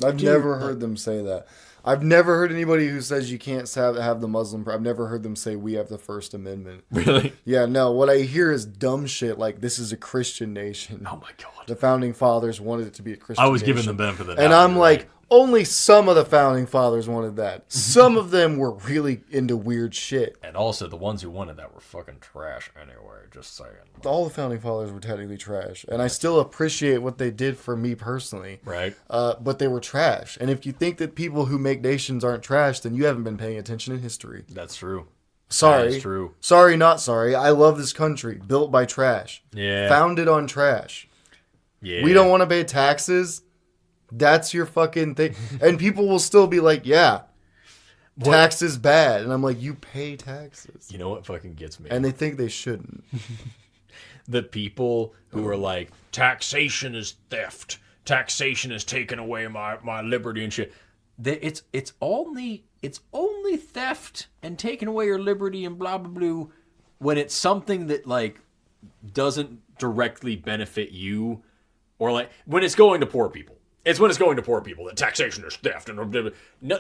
I've never heard them say that. I've never heard anybody who says you can't have the Muslim prayer. I've never heard them say we have the First Amendment. Really? Yeah, no. What I hear is dumb shit like this is a Christian nation. Oh my God. The founding fathers wanted it to be a Christian nation. I was giving them benefit of the doubt. And I'm like... Only some of the founding fathers wanted that. Some of them were really into weird shit. And also, the ones who wanted that were fucking trash anyway, just saying. All the founding fathers were technically trash. And I still appreciate what they did for me personally. Right. But they were trash. And if you think that people who make nations aren't trash, then you haven't been paying attention in history. That's true. Sorry. That is true. Sorry, not sorry. I love this country. Built by trash. Yeah. Founded on trash. Yeah. We don't want to pay taxes. That's your fucking thing. And people will still be like, yeah, tax is bad. And I'm like, you pay taxes. You know what fucking gets me? And they think they shouldn't. The people who are like, taxation is theft. Taxation is taking away my liberty and shit. It's only theft and taking away your liberty and blah, blah, blah when it's something that, like, doesn't directly benefit you or, like, when it's going to poor people. It's when it's going to poor people that taxation is theft. And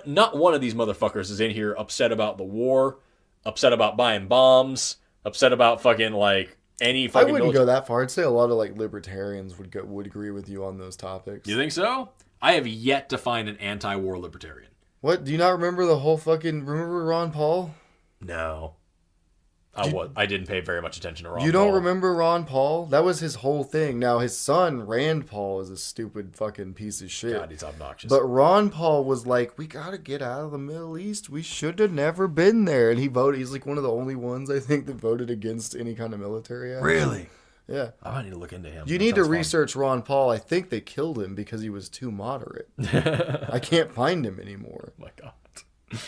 not one of these motherfuckers is in here upset about the war, upset about buying bombs, upset about fucking, like, any fucking... I wouldn't go that far. I'd say a lot of, like, libertarians would agree with you on those topics. You think so? I have yet to find an anti-war libertarian. What? Do you not remember the whole fucking... Remember Ron Paul? No. I didn't pay very much attention to Ron Paul. You don't remember Ron Paul? That was his whole thing. Now, his son, Rand Paul, is a stupid fucking piece of shit. God, he's obnoxious. But Ron Paul was like, we gotta get out of the Middle East. We should have never been there. And he voted. He's like one of the only ones, I think, that voted against any kind of military action. Really? Yeah. I might need to look into him. You need to research Ron Paul. I think they killed him because he was too moderate. I can't find him anymore. Oh my God.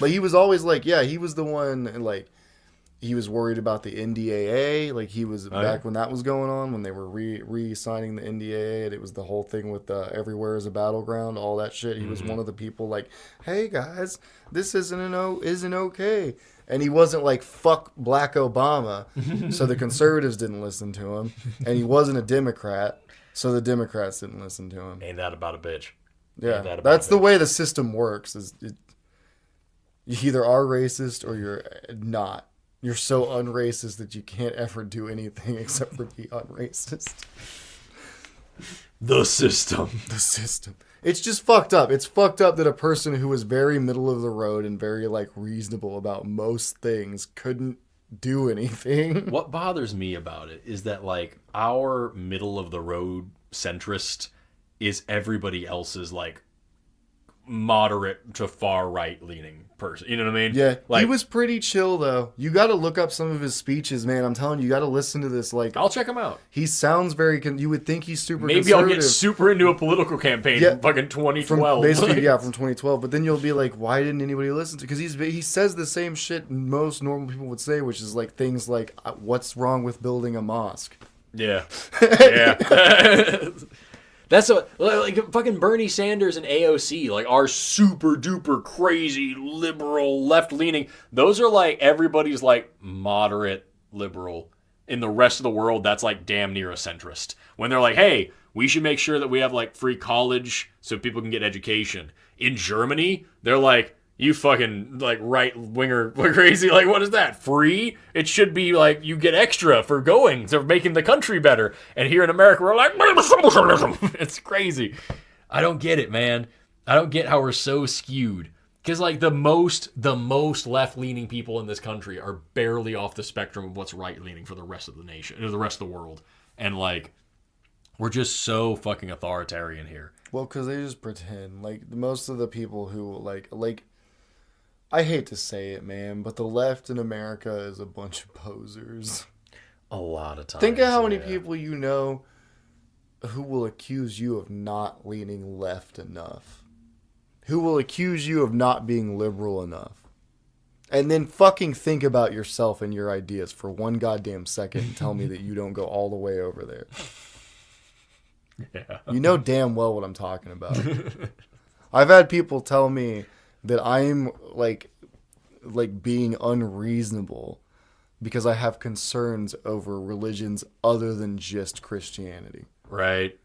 But he was always like, yeah, he was the one, like, he was worried about the NDAA. Like, he was back when that was going on, when they were re-signing the NDAA, and it was the whole thing with everywhere is a battleground, all that shit. He was one of the people like, hey, guys, this isn't okay. And he wasn't like, fuck Black Obama, so the conservatives didn't listen to him. And he wasn't a Democrat, so the Democrats didn't listen to him. Ain't that about a bitch? Yeah, that's the way the system works. You either are racist or you're not. You're so unracist that you can't ever do anything except for be unracist. The system. The system. It's just fucked up. It's fucked up that a person who was very middle of the road and very, like, reasonable about most things couldn't do anything. What bothers me about it is that, like, our middle of the road centrist is everybody else's, like, moderate to far right leaning person. You know what I mean? Yeah. Like, he was pretty chill though. You got to look up some of his speeches, man. I'm telling you, you got to listen to this. Like, I'll check him out. He sounds very. You would think he's super. Maybe I'll get super into a political campaign. From fucking 2012. Basically, yeah, from 2012. But then you'll be like, why didn't anybody listen to? Because he says the same shit most normal people would say, which is like things like, "What's wrong with building a mosque?" Yeah. Yeah. That's like fucking Bernie Sanders and AOC, like, are super duper crazy liberal left leaning. Those are like everybody's like moderate liberal. In the rest of the world, that's like damn near a centrist. When they're like, hey, we should make sure that we have like free college so people can get education. In Germany, they're like, you fucking like right winger crazy. Like, what is that? Free? It should be like you get extra for going, for making the country better. And here in America, we're like, it's crazy. I don't get it, man. I don't get how we're so skewed. Because like the most left leaning people in this country are barely off the spectrum of what's right leaning for the rest of the nation, or the rest of the world. And like, we're just so fucking authoritarian here. Well, because they just pretend. Like, most of the people who like. I hate to say it, man, but the left in America is a bunch of posers. A lot of times. Think of how many people you know who will accuse you of not leaning left enough. Who will accuse you of not being liberal enough. And then fucking think about yourself and your ideas for one goddamn second and tell me that you don't go all the way over there. Yeah. You know damn well what I'm talking about. I've had people tell me that I'm like being unreasonable because I have concerns over religions other than just Christianity. Right.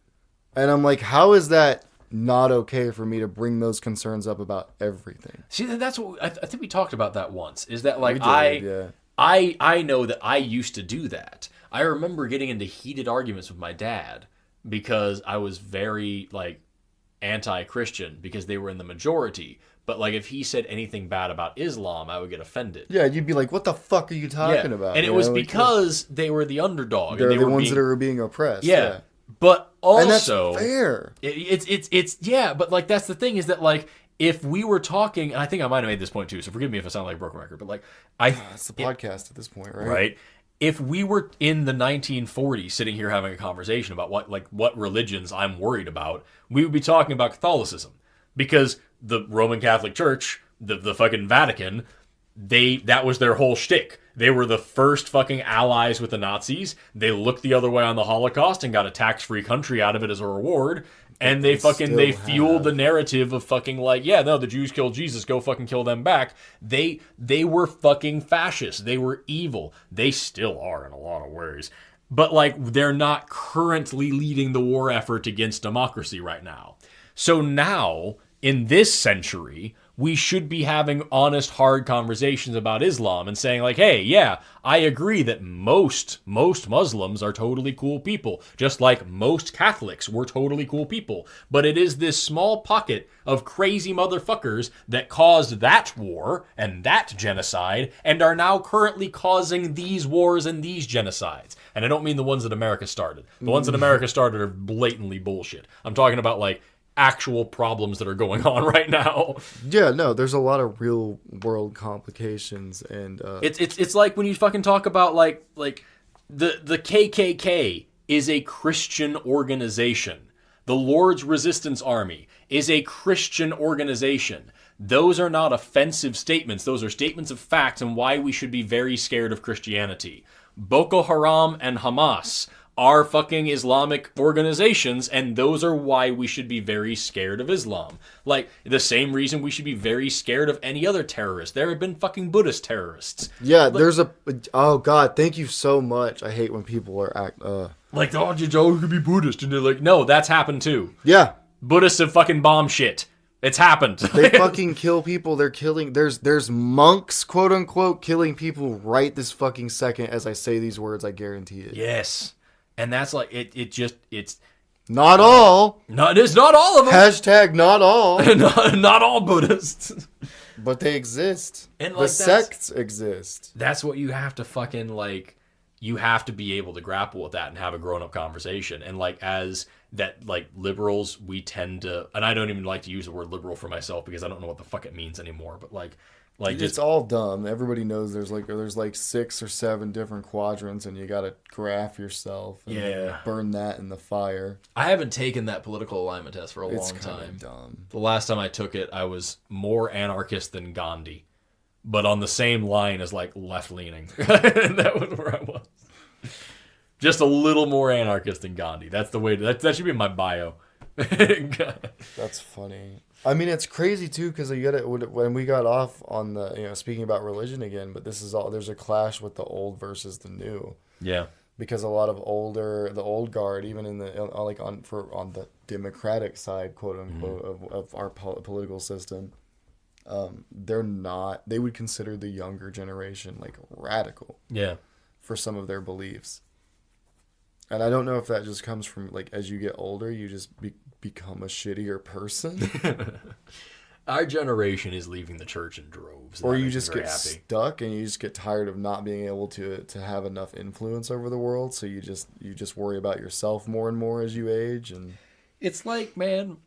And I'm like, how is that not okay for me to bring those concerns up about everything? See, that's what I think we talked about that once. Is that like yeah. I know that I used to do that. I remember getting into heated arguments with my dad because I was very like anti-Christian because they were in the majority. But like if he said anything bad about Islam, I would get offended. Yeah, you'd be like, what the fuck are you talking about? And it was because they were the underdog. They're and the ones that are being oppressed. Yeah. But also, and that's fair. It's yeah, but like that's the thing is that like if we were talking, and I think I might have made this point too, so forgive me if I sound like a broken record, but like it's the podcast at this point, right? Right. If we were in the 1940s sitting here having a conversation about what religions I'm worried about, we would be talking about Catholicism. Because the Roman Catholic Church, the fucking Vatican, that was their whole shtick. They were the first fucking allies with the Nazis. They looked the other way on the Holocaust and got a tax-free country out of it as a reward. And they fueled the narrative of fucking like, yeah, no, the Jews killed Jesus, go fucking kill them back. They were fucking fascists. They were evil. They still are in a lot of ways. But like, they're not currently leading the war effort against democracy right now. So now, in this century, we should be having honest, hard conversations about Islam and saying like, hey, yeah, I agree that most Muslims are totally cool people, just like most Catholics were totally cool people. But it is this small pocket of crazy motherfuckers that caused that war and that genocide and are now currently causing these wars and these genocides. And I don't mean the ones that America started. The ones that America started are blatantly bullshit. I'm talking about like actual problems that are going on right now. Yeah, no, there's a lot of real world complications, and it's like when you fucking talk about like the KKK is a Christian organization. The Lord's Resistance Army is a Christian organization. Those are not offensive statements. Those are statements of fact and why we should be very scared of Christianity. Boko Haram and Hamas are fucking Islamic organizations, and those are why we should be very scared of Islam. Like, the same reason we should be very scared of any other terrorist. There have been fucking Buddhist terrorists. Yeah, there's a... Oh, God, thank you so much. I hate when people are... Like, oh, you could be Buddhist. And they're like, no, that's happened too. Yeah. Buddhists have fucking bombed shit. It's happened. They fucking kill people. They're killing... There's monks, quote unquote, killing people right this fucking second as I say these words. I guarantee it. Yes. And that's like, it's... Not all. It's not all of them. Hashtag not all. not all Buddhists. But they exist. And the like sects exist. That's what you have to fucking, like... You have to be able to grapple with that and have a grown-up conversation. And, like, as that, like, liberals, we tend to... And I don't even like to use the word liberal for myself because I don't know what the fuck it means anymore. But, like it's just... all dumb. Everybody knows there's like 6 or 7 different quadrants and you got to graph yourself and burn that in the fire. I haven't taken that political alignment test for a long time. Dumb. The last time I took it, I was more anarchist than Gandhi. But on the same line as, like, left-leaning. That was where I was. Just a little more anarchist than Gandhi. That's the way... That should be in my bio. That's funny. I mean, it's crazy, too, because you gotta... When we got off on the... You know, speaking about religion again, but this is all... There's a clash with the old versus the new. Yeah. Because a lot of the old guard, even in the... Like, on the democratic side, quote-unquote, of our political system... they would consider the younger generation like radical for some of their beliefs. And I don't know if that just comes from like, as you get older, you just become a shittier person. Our generation is leaving the church in droves. Or you just get stuck and you just get tired of not being able to have enough influence over the world. So you just worry about yourself more and more as you age. And it's like, man,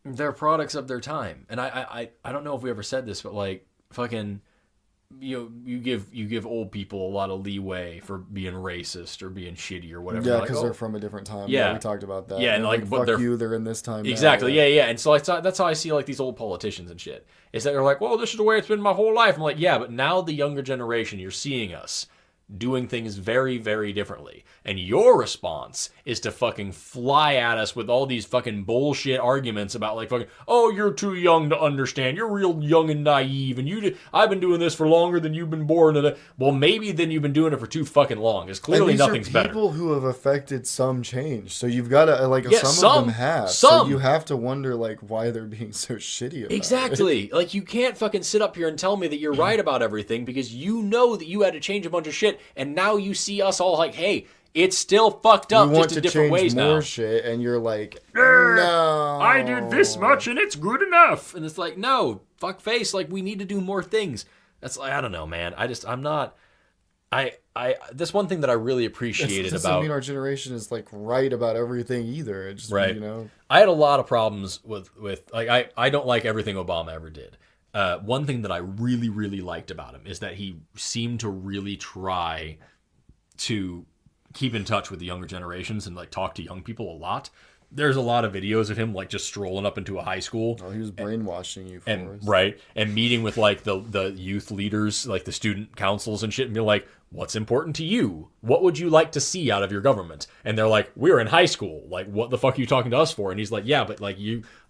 they're products of their time. And I don't know if we ever said this, but like fucking, you give old people a lot of leeway for being racist or being shitty or whatever. Yeah, because they're from a different time. Yeah, we talked about that. Yeah, and like fuck you, they're in this time. Exactly. Now. Yeah. And so that's how I see like these old politicians and shit. Is that they're like, well, this is the way it's been my whole life. I'm like, yeah, but now the younger generation, you're seeing us doing things very, very differently. And your response is to fucking fly at us with all these fucking bullshit arguments about like fucking, oh, you're too young to understand. You're real young and naive. And I've been doing this for longer than you've been born. Well, maybe then you've been doing it for too fucking long. Because clearly nothing's better. People who have affected some change. So you've got to, like, some of them have. So you have to wonder, like, why they're being so shitty about Exactly. it. Like, you can't fucking sit up here and tell me that you're right about everything because you know that you had to change a bunch of shit. And now you see us all like, hey, it's still fucked up just in different ways now. You want to change more shit, and you're like, no. I did this much, and it's good enough. And it's like, no, fuck face. Like, we need to do more things. That's like, I don't know, man. I'm not... This one thing that I really appreciated doesn't mean our generation is, like, right about everything either. It's just, right. You know... I had a lot of problems with like, I don't like everything Obama ever did. One thing that I really, really liked about him is that he seemed to really try to keep in touch with the younger generations and like talk to young people a lot. There's a lot of videos of him like just strolling up into a high school. Oh, he was brainwashing you, Forrest. Right, and meeting with like the youth leaders, like the student councils and shit, and be like, what's important to you? What would you like to see out of your government? And they're like, we're in high school. Like, what the fuck are you talking to us for? And he's like, yeah, but like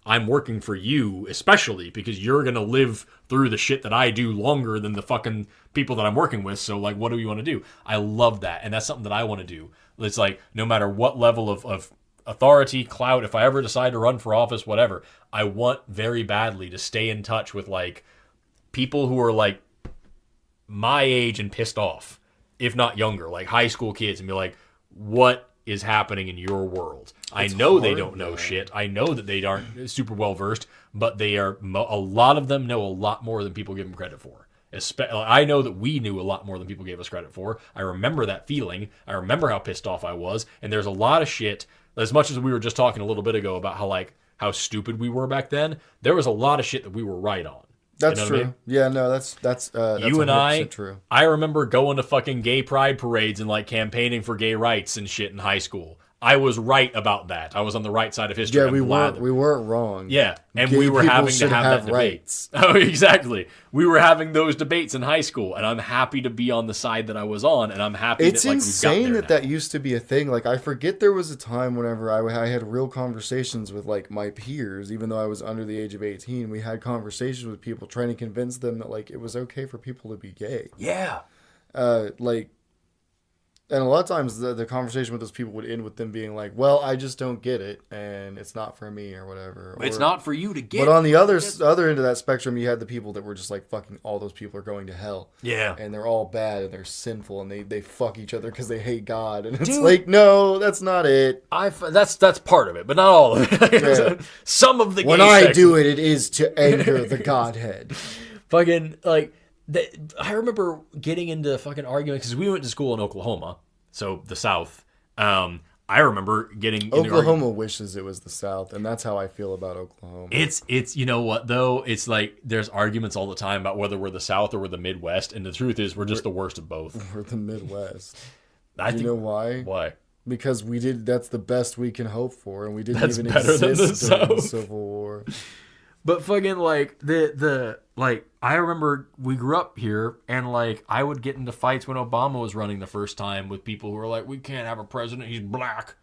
I'm working for you, especially because you're going to live through the shit that I do longer than the fucking people that I'm working with. So like, what do you want to do? I love that. And that's something that I want to do. It's like, no matter what level of authority, clout, if I ever decide to run for office, whatever, I want very badly to stay in touch with like people who are like my age and pissed off, if not younger, like high school kids, and be like, what is happening in your world? I know they don't know shit. I know that they aren't super well versed, but they are. A lot of them know a lot more than people give them credit for. I know that we knew a lot more than people gave us credit for. I remember that feeling. I remember how pissed off I was. And there's a lot of shit. As much as we were just talking a little bit ago about how stupid we were back then, there was a lot of shit that we were right on. That's you know true. I mean? Yeah, no, that's you and I. True. I remember going to fucking gay pride parades and like campaigning for gay rights and shit in high school. I was right about that. I was on the right side of history. Yeah, we weren't wrong. Yeah, and Gay we were people having to should have that debate. rights. Oh, exactly. We were having those debates in high school, and I'm happy to be on the side that I was on, and I'm happy It's that like, insane we've got there that used to be a thing. Like, I forget there was a time whenever I had real conversations with, like, my peers, even though I was under the age of 18. We had conversations with people trying to convince them that, like, it was okay for people to be gay. Yeah. Like, and a lot of times the conversation with those people would end with them being like, well, I just don't get it, and it's not for me, or whatever. It's not for you to get. But on the other end of that spectrum, you had the people that were just like, fucking all those people are going to hell. Yeah. And they're all bad, and they're sinful, and they fuck each other because they hate God. And it's Dude. like, no, that's not it. That's part of it, but not all of it. Yeah. Some of the When gay I sex do it, it is to anger the Godhead. fucking, like, I remember getting into fucking arguing, because we went to school in Oklahoma, so the South. I remember getting Oklahoma wishes it was the South, and that's how I feel about Oklahoma. It's you know what though? It's like there's arguments all the time about whether we're the South or we're the Midwest, and the truth is we're just the worst of both. We're the Midwest. I think, you know why? Why? Because that's the best we can hope for, and we didn't That's even better than exist the during the South. Civil War. But fucking like the like I remember we grew up here, and like I would get into fights when Obama was running the first time with people who were like, we can't have a president, he's black.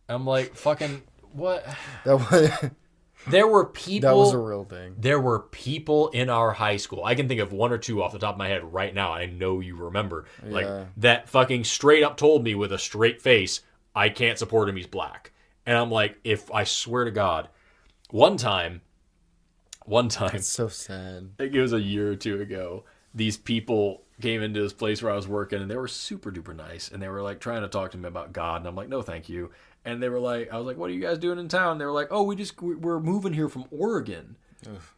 I'm like, fucking what? There were people. That was a real thing. There were people in our high school. I can think of one or two off the top of my head right now. I know you remember. Like, that fucking straight up told me with a straight face, I can't support him, he's black. And I'm like, I swear to God, one time, It's so sad. I think it was a year or two ago, these people came into this place where I was working, and they were super duper nice, and they were like trying to talk to me about God, and I'm like, no, thank you. And they were like, I was like, what are you guys doing in town? They were like, oh, we're moving here from Oregon.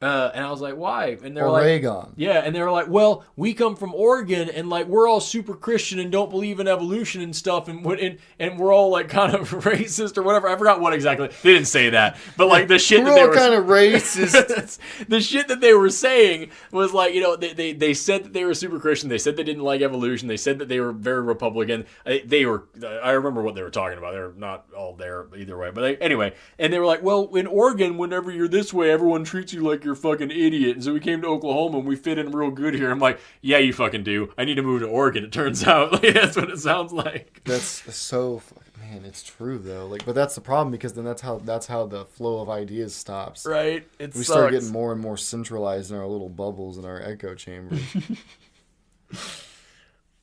And I was like, why? And they're Oregon. like, yeah, and they were like, well, we come from Oregon, and like we're all super Christian and don't believe in evolution and stuff, and we're all like kind of racist or whatever. I forgot what exactly. They didn't say that, but like the shit that they were kind of racist. the shit that they were saying was like, you know, they said that they were super Christian. They said they didn't like evolution. They said that they were very Republican. I remember what they were talking about. They're not all there either way, but anyway, and they were like, well, in Oregon, whenever you're this way, everyone treats you like you're a fucking idiot. And so we came to Oklahoma and we fit in real good here. I'm like, yeah, you fucking do. I need to move to Oregon. It turns out like, that's what it sounds like. That's so man. It's true though. Like, but that's the problem, because then that's how the flow of ideas stops. Right. We start getting more and more centralized in our little bubbles in our echo chambers.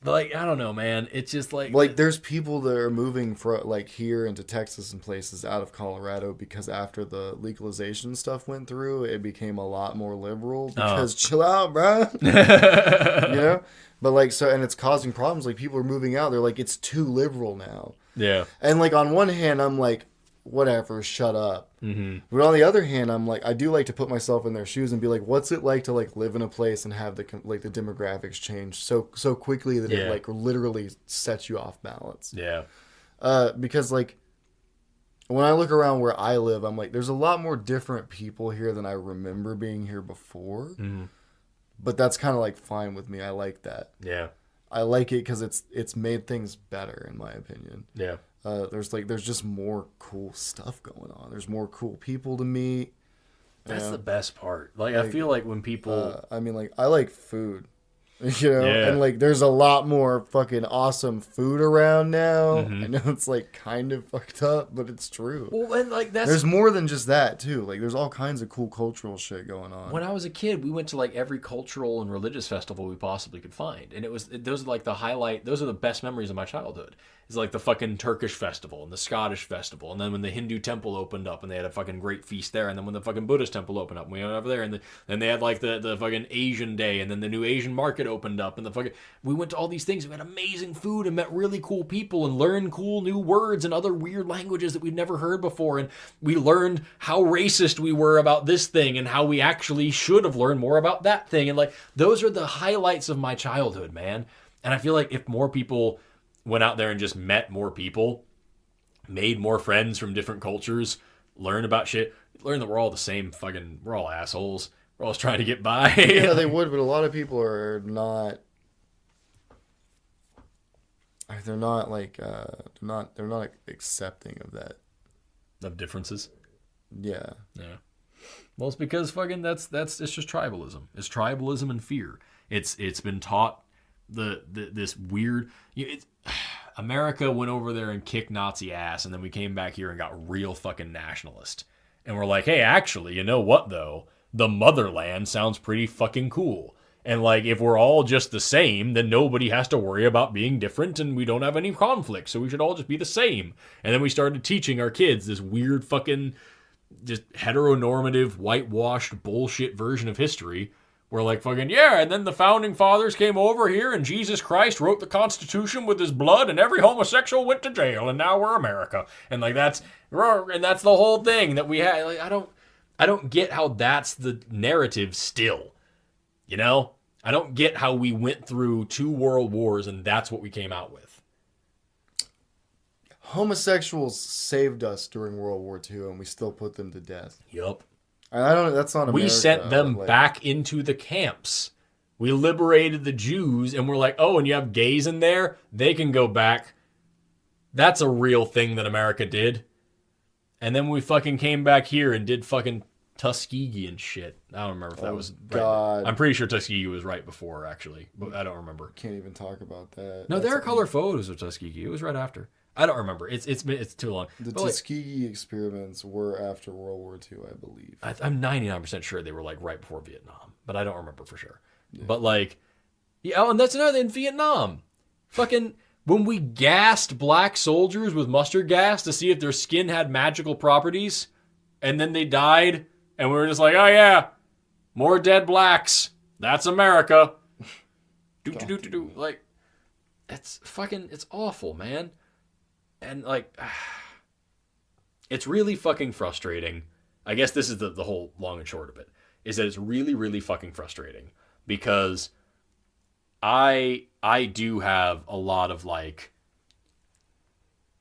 Like, I don't know, man. It's just like there's people that are moving from like here into Texas and places out of Colorado because after the legalization stuff went through, it became a lot more liberal. Because chill out, bro. You know, but like so, and it's causing problems. Like people are moving out. They're like, it's too liberal now. Yeah. And like on one hand, I'm like, whatever, shut up. Mm-hmm. But on the other hand, I'm like, I do like to put myself in their shoes and be like, what's it like to like live in a place and have the demographics change so quickly that it like literally sets you off balance. Yeah. Because like when I look around where I live, I'm like, there's a lot more different people here than I remember being here before. Mm-hmm. But that's kind of like fine with me. I like that. Yeah. I like it because it's made things better in my opinion. Yeah. There's just more cool stuff going on. There's more cool people to meet. That's the best part. Like I feel like when people, I mean, like I like food, you know, Yeah. and like there's a lot more fucking awesome food around now. Mm-hmm. I know it's like kind of fucked up, but it's true. well, and like There's more than just that too. Like there's all kinds of cool cultural shit going on. when I was a kid, we went to like every cultural and religious festival we possibly could find, and those are like the highlight. Those are the best memories of my childhood. It's like the fucking Turkish festival and the Scottish festival, and then when the Hindu temple opened up and they had a fucking great feast there, and then when the fucking Buddhist temple opened up, and we went over there, and then they had like the fucking Asian day, and then the new Asian market opened up, and we went to all these things. We had amazing food and met really cool people and learned cool new words and other weird languages that we'd never heard before, and we learned how racist we were about this thing and how we actually should have learned more about that thing, and like those are the highlights of my childhood, man. And I feel like if more people went out there and just met more people, made more friends from different cultures, learned about shit, learned that we're all the same fucking, we're all assholes. We're all just trying to get by. Yeah, they would, but a lot of people are not. I they're not like they're not accepting of that. Of differences. Yeah. Yeah. Well, it's because fucking it's just tribalism. It's tribalism and fear. It's been taught this weird. America went over there and kicked Nazi ass, and then we came back here and got real fucking nationalist. And we're like, hey, actually, you know what though? The motherland sounds pretty fucking cool. And like, if we're all just the same, then nobody has to worry about being different, and we don't have any conflict. So we should all just be the same. And then we started teaching our kids this weird fucking just heteronormative, whitewashed bullshit version of history. We're like fucking, yeah, and then the founding fathers came over here and Jesus Christ wrote the Constitution with his blood and every homosexual went to jail and now we're America. And like that's the whole thing that we had. Like, I don't get how that's the narrative still. You know? I don't get how we went through 2 world wars and that's what we came out with. Homosexuals saved us during World War II and we still put them to death. Yup. I don't. That's not America. We sent them back into the camps. We liberated the Jews, and we're like, oh, and you have gays in there? They can go back. That's a real thing that America did. And then we fucking came back here and did fucking Tuskegee and shit. I don't remember if that was right. God. I'm pretty sure Tuskegee was right before, actually, but I don't remember. Can't even talk about that. No, there are color photos of Tuskegee. It was right after. I don't remember. It's too long. The but Tuskegee experiments were after World War II, I believe. I'm 99% sure they were like right before Vietnam, but I don't remember for sure. Yeah. But like, yeah, oh, and that's another thing in Vietnam. Fucking when we gassed black soldiers with mustard gas to see if their skin had magical properties, and then they died, and we were just like, oh yeah, more dead blacks. That's America. Like, it's awful, man. And, like, it's really fucking frustrating. I guess this is the whole long and short of it, is that it's really, really fucking frustrating. Because I do have a lot of, like,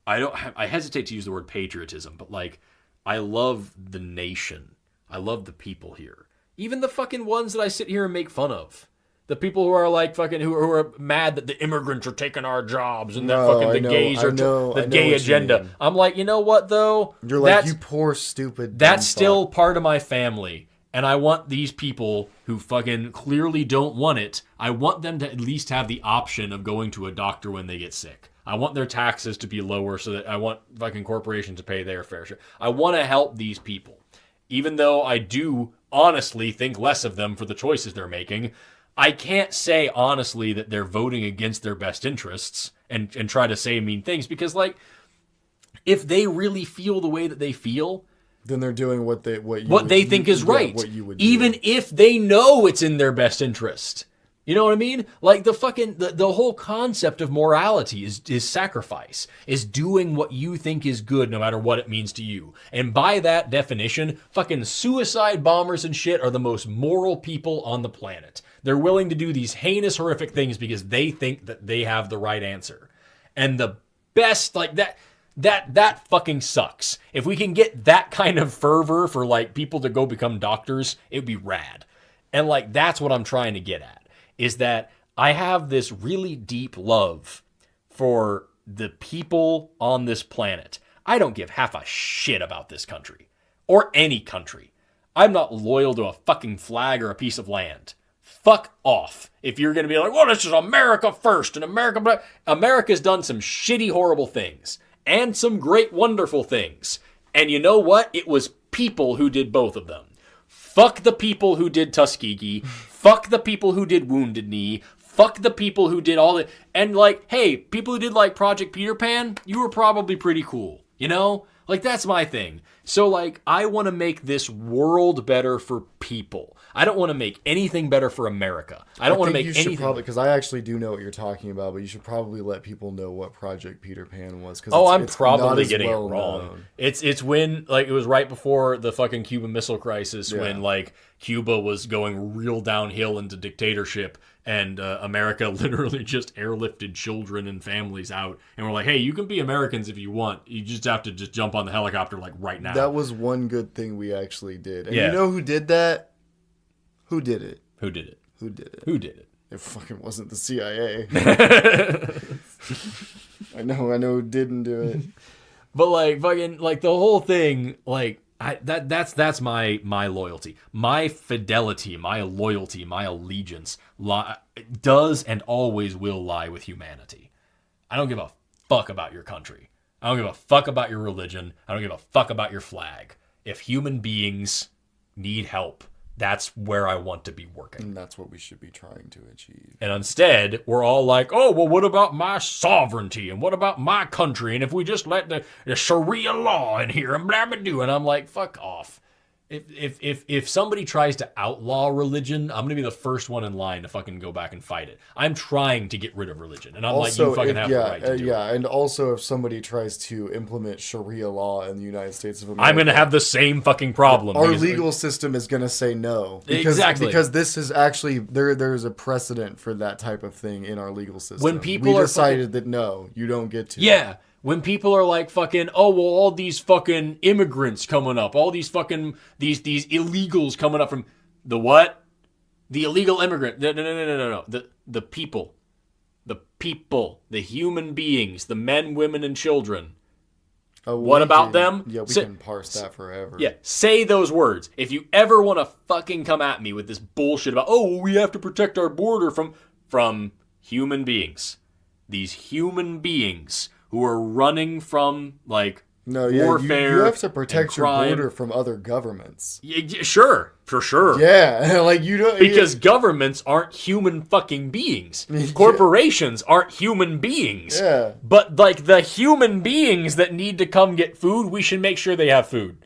I hesitate to use the word patriotism, but, like, I love the nation. I love the people here. Even the fucking ones that I sit here and make fun of. The people who are like fucking who are mad that the immigrants are taking our jobs and that fucking the gays are the gay agenda. I'm like, you know what though? You're like, you poor stupid. That's still part of my family, and I want these people who fucking clearly don't want it. I want them to at least have the option of going to a doctor when they get sick. I want their taxes to be lower so that I want fucking corporations to pay their fair share. I want to help these people, even though I do honestly think less of them for the choices they're making. I can't say honestly that they're voting against their best interests and try to say mean things because, like, if they really feel the way that they feel, then they're doing what they think is right. What you would do. Even if they know it's in their best interest. You know what I mean? Like the fucking the whole concept of morality is sacrifice, is doing what you think is good no matter what it means to you. And by that definition, fucking suicide bombers and shit are the most moral people on the planet. They're willing to do these heinous, horrific things because they think that they have the right answer. And the best, like that fucking sucks. If we can get that kind of fervor for like people to go become doctors, it'd be rad. And like that's what I'm trying to get at. Is that I have this really deep love for the people on this planet. I don't give half a shit about this country. Or any country. I'm not loyal to a fucking flag or a piece of land. Fuck off. If you're going to be like, well, this is America first, and America's done some shitty, horrible things. And some great, wonderful things. And you know what? It was people who did both of them. Fuck the people who did Tuskegee. Fuck the people who did Wounded Knee. Fuck the people who did all the... And like, hey, people who did like Project Peter Pan, you were probably pretty cool. You know? Like, that's my thing. So like, I want to make this world better for people. I don't want to make anything better for America. I don't want to make anything... Probably, because I actually do know what you're talking about, but you should probably let people know what Project Peter Pan was. I'm probably getting it wrong. It's when, like, it was right before the fucking Cuban Missile Crisis, when, like, Cuba was going real downhill into dictatorship, and America literally just airlifted children and families out, and we're like, hey, you can be Americans if you want. You just have to just jump on the helicopter, like, right now. That was one good thing we actually did. And you know who did that? Who did it? Who did it? Who did it? Who did it? It fucking wasn't the CIA. I know, didn't do it. But like fucking like the whole thing, like that's my loyalty, my fidelity, my loyalty, my allegiance does and always will lie with humanity. I don't give a fuck about your country. I don't give a fuck about your religion. I don't give a fuck about your flag. If human beings need help, that's where I want to be working. And that's what we should be trying to achieve. And instead, we're all like, oh, well, what about my sovereignty? And what about my country? And if we just let the Sharia law in here and blah, blah, blah. And I'm like, fuck off. If somebody tries to outlaw religion, I'm going to be the first one in line to fucking go back and fight it. I'm trying to get rid of religion. And I'm also, like, you fucking have the right to do it. And also if somebody tries to implement Sharia law in the United States of America, I'm going to have the same fucking problem. Our legal system is going to say no. Because this is actually, there's a precedent for that type of thing in our legal system. When people decided that no, you don't get to. Yeah. When people are like fucking, oh, well, all these fucking immigrants coming up, all these fucking, these illegals coming up from, the what? The illegal immigrant. No. The people. The people. The human beings. The men, women, and children. What about them? Yeah, we can parse that forever. Yeah, say those words. If you ever want to fucking come at me with this bullshit about, oh, well, we have to protect our border from human beings. These human beings who are running from, like, warfare. You have to protect your border from other governments. Yeah, sure, for sure. Yeah, like you don't. Because governments aren't human fucking beings. Corporations aren't human beings. Yeah. But, like, the human beings that need to come get food, we should make sure they have food.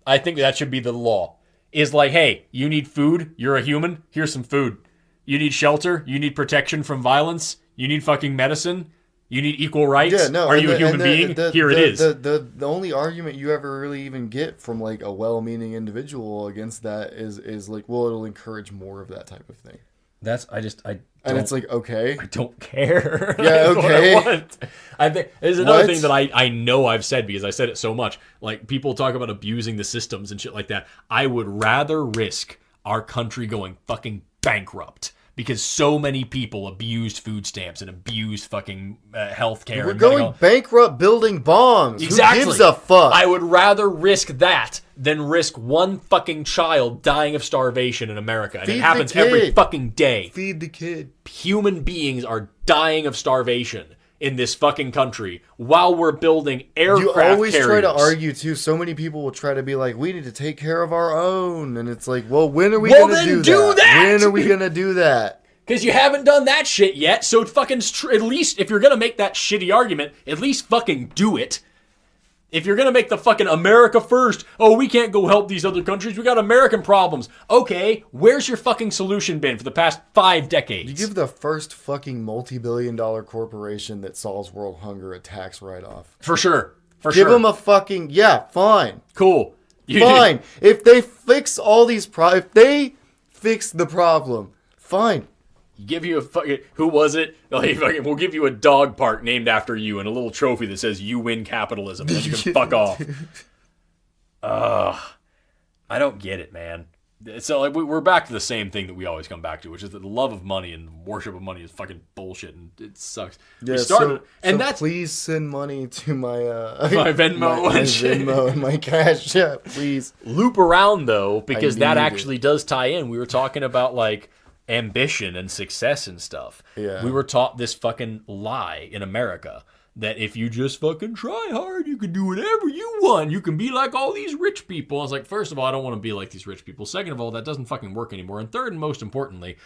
I think that should be the law. Is like, hey, you need food? You're a human? Here's some food. You need shelter? You need protection from violence? You need fucking medicine? You need equal rights? Yeah, no, are you a human being? Here it is. The only argument you ever really even get from like a well-meaning individual against that is like, well, it'll encourage more of that type of thing. And it's like, okay, I don't care. Yeah, okay. What I want. I think there's another thing that I know I've said because I said it so much. Like people talk about abusing the systems and shit like that. I would rather risk our country going fucking bankrupt. Because so many people abused food stamps and abused fucking healthcare. We're going bankrupt building bombs. Exactly. Who gives a fuck? I would rather risk that than risk one fucking child dying of starvation in America. And it happens every fucking day. Feed the kid. Human beings are dying of starvation in this fucking country while we're building aircraft carriers. You always try to argue, too. So many people will try to be like, we need to take care of our own. And it's like, well, when are we going to do that? When are we going to do that? Because you haven't done that shit yet, so fucking at least, if you're going to make that shitty argument, at least fucking do it. If you're going to make the fucking America first, oh, we can't go help these other countries, we got American problems. Okay, where's your fucking solution been for the past 5 decades? You give the first fucking multi-billion-dollar corporation that solves world hunger a tax write-off. For sure. Give them a fucking, fine. Cool. Fine. If they fix all these if they fix the problem, fine. Give you a fucking, who was it? We'll give you a dog park named after you and a little trophy that says you win capitalism and you can fuck off. I don't get it, man. So like we're back to the same thing that we always come back to, which is that the love of money and worship of money is fucking bullshit and it sucks. Yeah, so please send money to my my Venmo and my Cash App, please. Loop around though, because that actually does tie in. We were talking about like ambition and success and stuff. Yeah. We were taught this fucking lie in America that if you just fucking try hard, you can do whatever you want. You can be like all these rich people. I was like, first of all, I don't want to be like these rich people. Second of all, that doesn't fucking work anymore. And third and most importantly,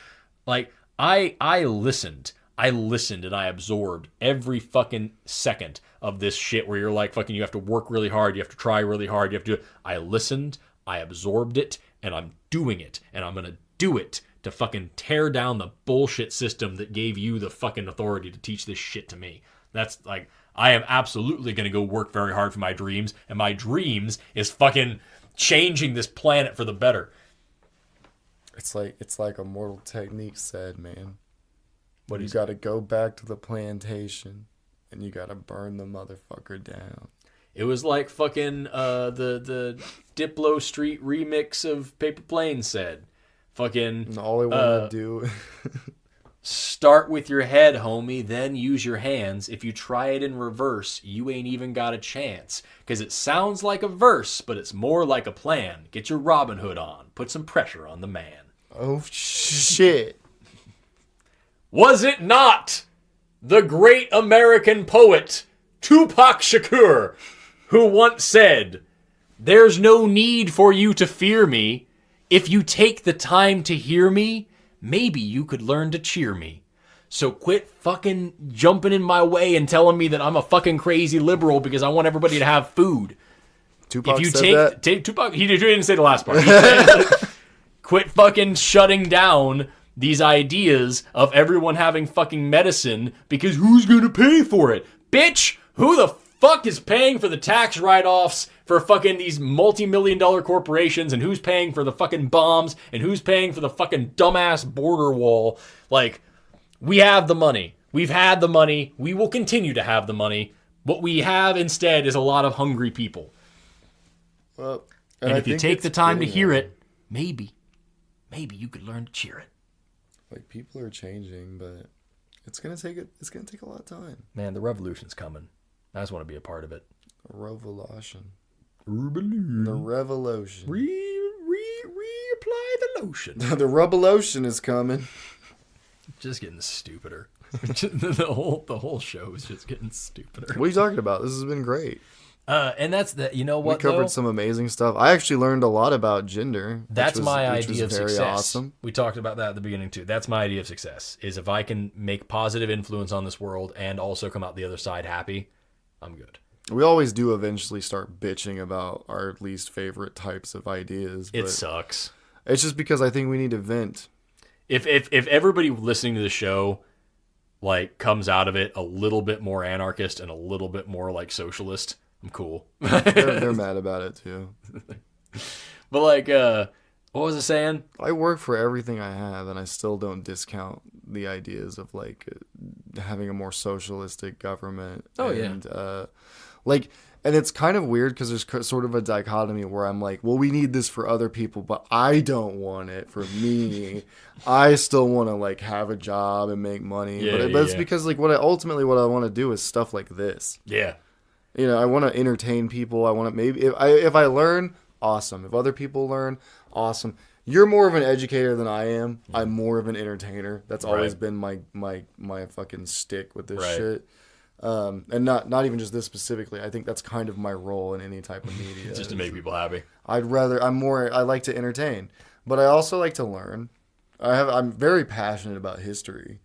like I listened and I absorbed every fucking second of this shit where you're like fucking you have to work really hard, you have to try really hard, you have to do it. I listened, I absorbed it, and I'm doing it. And I'm going to do it to fucking tear down the bullshit system that gave you the fucking authority to teach this shit to me. That's like, I am absolutely going to go work very hard for my dreams, and my dreams is fucking changing this planet for the better. It's like Immortal Technique said, man. You got to go back to the plantation, and you got to burn the motherfucker down. It was like fucking the Diplo Street remix of Paper Plane said. Fucking and all I want to do Start with your head, homie, then use your hands. If you try it in reverse, you ain't even got a chance. Because it sounds like a verse, but it's more like a plan. Get your Robin Hood on. Put some pressure on the man. Oh, shit. Was it not the great American poet Tupac Shakur who once said, "There's no need for you to fear me. If you take the time to hear me, maybe you could learn to cheer me. So quit fucking jumping in my way and telling me that I'm a fucking crazy liberal because I want everybody to have food." Tupac if you said that? Tupac, he didn't say the last part. He said, quit fucking shutting down these ideas of everyone having fucking medicine because who's gonna pay for it? Bitch, who the fuck is paying for the tax write-offs for fucking these multi-million-dollar corporations, and who's paying for the fucking bombs, and who's paying for the fucking dumbass border wall? Like, we have the money. We've had the money. We will continue to have the money. What we have instead is a lot of hungry people. Well, and if you take the time to hear it, maybe you could learn to cheer it. Like, people are changing, but it's gonna take a lot of time. Man, the revolution's coming. I just want to be a part of it. Revolution. The revolution. Reapply the lotion. The revolution is coming. Just getting stupider. the whole show is just getting stupider. What are you talking about? This has been great. And that's the, you know what, we covered some amazing stuff. I actually learned a lot about gender. That's my idea of success. Awesome. We talked about that at the beginning too. That's my idea of success, is if I can make positive influence on this world and also come out the other side happy, I'm good. We always do eventually start bitching about our least favorite types of ideas. But it sucks. It's just because I think we need to vent. If everybody listening to the show like comes out of it a little bit more anarchist and a little bit more like socialist, I'm cool. They're mad about it too. But like, what was I saying? I work for everything I have, and I still don't discount the ideas of like having a more socialistic government. Oh, and, and it's kind of weird because there's sort of a dichotomy where I'm like, well, we need this for other people, but I don't want it for me. I still want to like have a job and make money. But it's because like what I want to do is stuff like this. Yeah. You know, I want to entertain people. I want to maybe if I learn, awesome. If other people learn, awesome. You're more of an educator than I am. I'm more of an entertainer. That's always been my fucking stick with this shit. And not even just this specifically. I think that's kind of my role in any type of media. Just to make people happy. I like to entertain, but I also like to learn. I'm very passionate about history.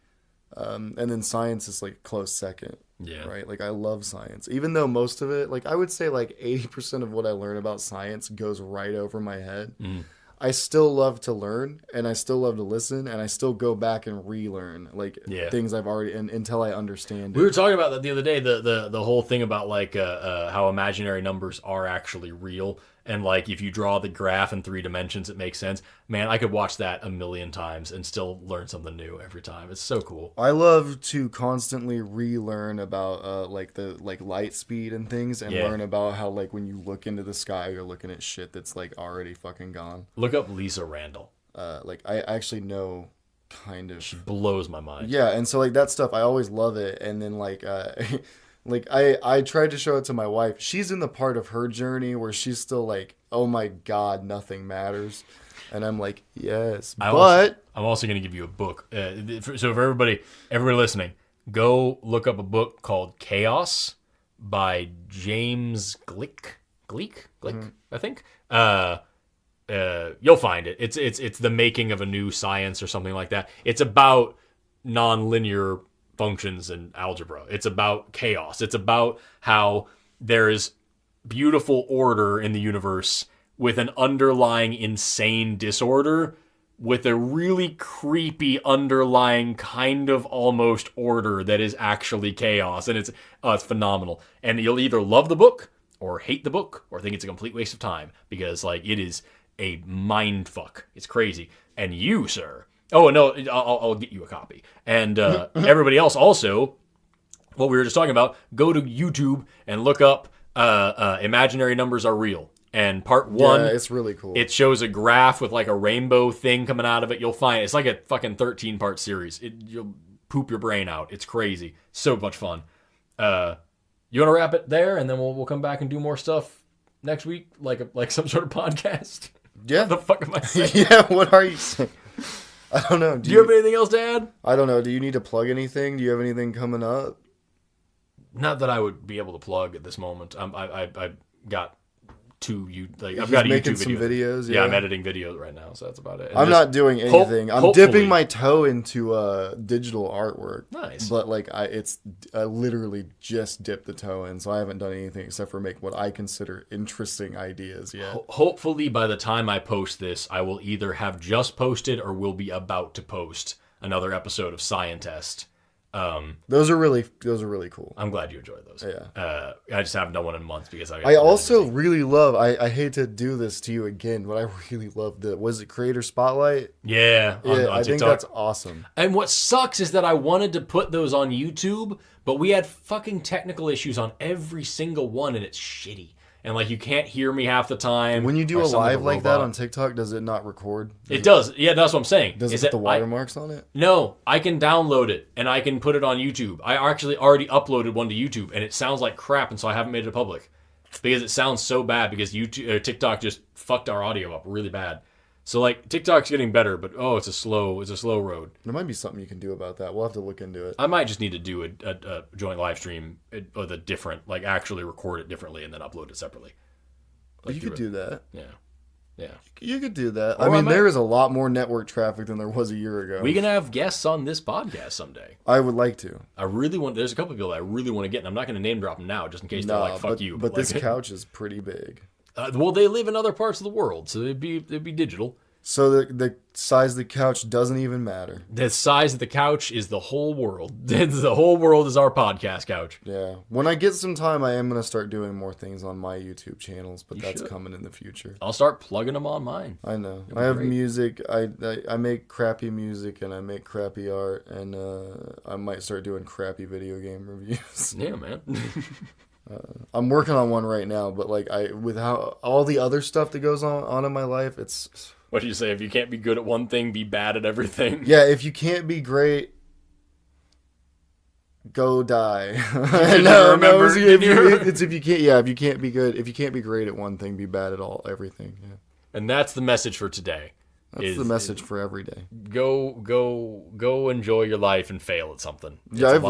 And then science is like close second. Yeah. Right? Like I love science. Even though most of it, like I would say like 80% of what I learn about science goes right over my head. I still love to learn, and I still love to listen, and I still go back and relearn like things I've already until I understand it. We were talking about that the other day, the whole thing about like how imaginary numbers are actually real. And like if you draw the graph in 3 dimensions, it makes sense. Man, I could watch that a million times and still learn something new every time. It's so cool. I love to constantly relearn about like light speed and things, and learn about how like when you look into the sky, you're looking at shit that's like already fucking gone. Look up Lisa Randall. Like I actually know kind of. She blows my mind. Yeah, and so like that stuff, I always love it, and then like. Like, I tried to show it to my wife. She's in the part of her journey where she's still like, oh my God, nothing matters. And I'm like, yes, I'm also going to give you a book. So for everybody listening, go look up a book called Chaos by James Gleick, I think. You'll find it. It's the making of a new science or something like that. It's about nonlinear functions and algebra. It's about chaos. It's about how there is beautiful order in the universe with an underlying insane disorder with a really creepy underlying kind of almost order that is actually chaos. And it's phenomenal. And you'll either love the book or hate the book or think it's a complete waste of time because like it is a mind fuck. It's crazy. And you, sir, oh, no, I'll get you a copy. And everybody else also, what we were just talking about, go to YouTube and look up Imaginary Numbers Are Real. And part 1, it's really cool. It shows a graph with like a rainbow thing coming out of it. You'll find it's like a fucking 13-part series. You'll poop your brain out. It's crazy. So much fun. You want to wrap it there, and then we'll come back and do more stuff next week, like some sort of podcast. Yeah. What the fuck am I saying? Yeah. What are you saying? I don't know. Do you have anything else to add? I don't know. Do you need to plug anything? Do you have anything coming up? Not that I would be able to plug at this moment. I got I've got a making YouTube some videos. Yeah, I'm editing videos right now, so that's about it. And I'm not doing anything. I'm hopefully dipping my toe into digital artwork. Nice, but like I literally just dipped the toe in, so I haven't done anything except for make what I consider interesting ideas yet. Hopefully, by the time I post this, I will either have just posted or will be about to post another episode of Scientist. Those are really cool. I'm glad you enjoyed those. Yeah. I just haven't done one in months because I also really love. I hate to do this to you again, but I really love was it Creator Spotlight? Yeah. On I think that's awesome. And what sucks is that I wanted to put those on YouTube, but we had fucking technical issues on every single one, and it's shitty. And like you can't hear me half the time. When you do a live like that on TikTok, does it not record? It does. Yeah, that's what I'm saying. Does it put the watermarks on it? No, I can download it and I can put it on YouTube. I actually already uploaded one to YouTube, and it sounds like crap, and so I haven't made it public because it sounds so bad because TikTok just fucked our audio up really bad. So like TikTok's getting better, but it's a slow road. There might be something you can do about that. We'll have to look into it. I might just need to do a joint live stream with a different, like actually record it differently and then upload it separately. Like you could do that. Yeah. You could do that. I mean, there is a lot more network traffic than there was a year ago. We can have guests on this podcast someday. I would like to. There's a couple of people that I really want to get, and I'm not going to name drop them now just in case they're like, fuck you. But this couch is pretty big. Well, they live in other parts of the world, so it'd be digital. So the size of the couch doesn't even matter. The size of the couch is the whole world. The whole world is our podcast couch. Yeah. When I get some time, I am going to start doing more things on my YouTube channels, but that's coming in the future. I'll start plugging them on mine. I know. I have music. I make crappy music, and I make crappy art, and I might start doing crappy video game reviews. Yeah, man. I'm working on one right now, but like with how all the other stuff that goes on in my life, it's... What do you say? If you can't be good at one thing, be bad at everything? Yeah, if you can't be great, go die. It's if you can't. Yeah, if you can't be good, if you can't be great at one thing, be bad at everything. Yeah. And that's the message for today. That's the message for every day. Go enjoy your life and fail at something. Yeah, I've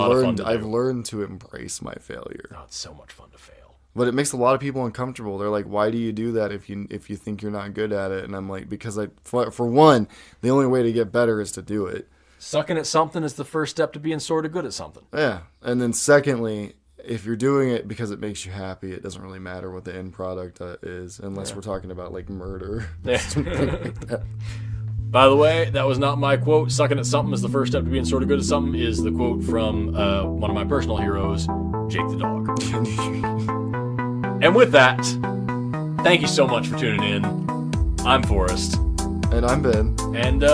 learned to embrace my failure. Oh, it's so much fun to fail. But it makes a lot of people uncomfortable. They're like, "Why do you do that if you think you're not good at it?" And I'm like, "Because for one, the only way to get better is to do it. Sucking at something is the first step to being sort of good at something." Yeah, and then secondly, if you're doing it because it makes you happy, it doesn't really matter what the end product is, unless we're talking about like murder. Something like that. By the way, that was not my quote. Sucking at something is the first step to being sort of good at something is the quote from one of my personal heroes, Jake the dog. And with that, thank you so much for tuning in. I'm Forrest. And I'm Ben. And this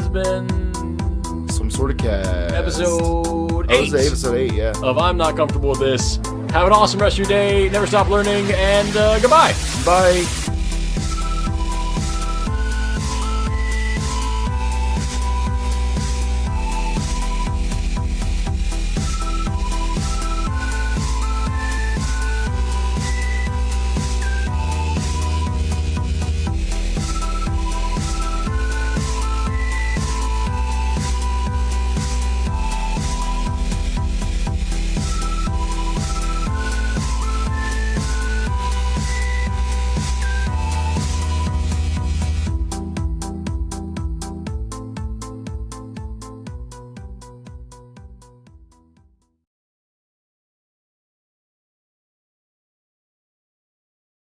has been some sort of cast. Episode 8. Episode 8, yeah. Of I'm Not Comfortable With This. Have an awesome rest of your day. Never stop learning. And goodbye. Bye.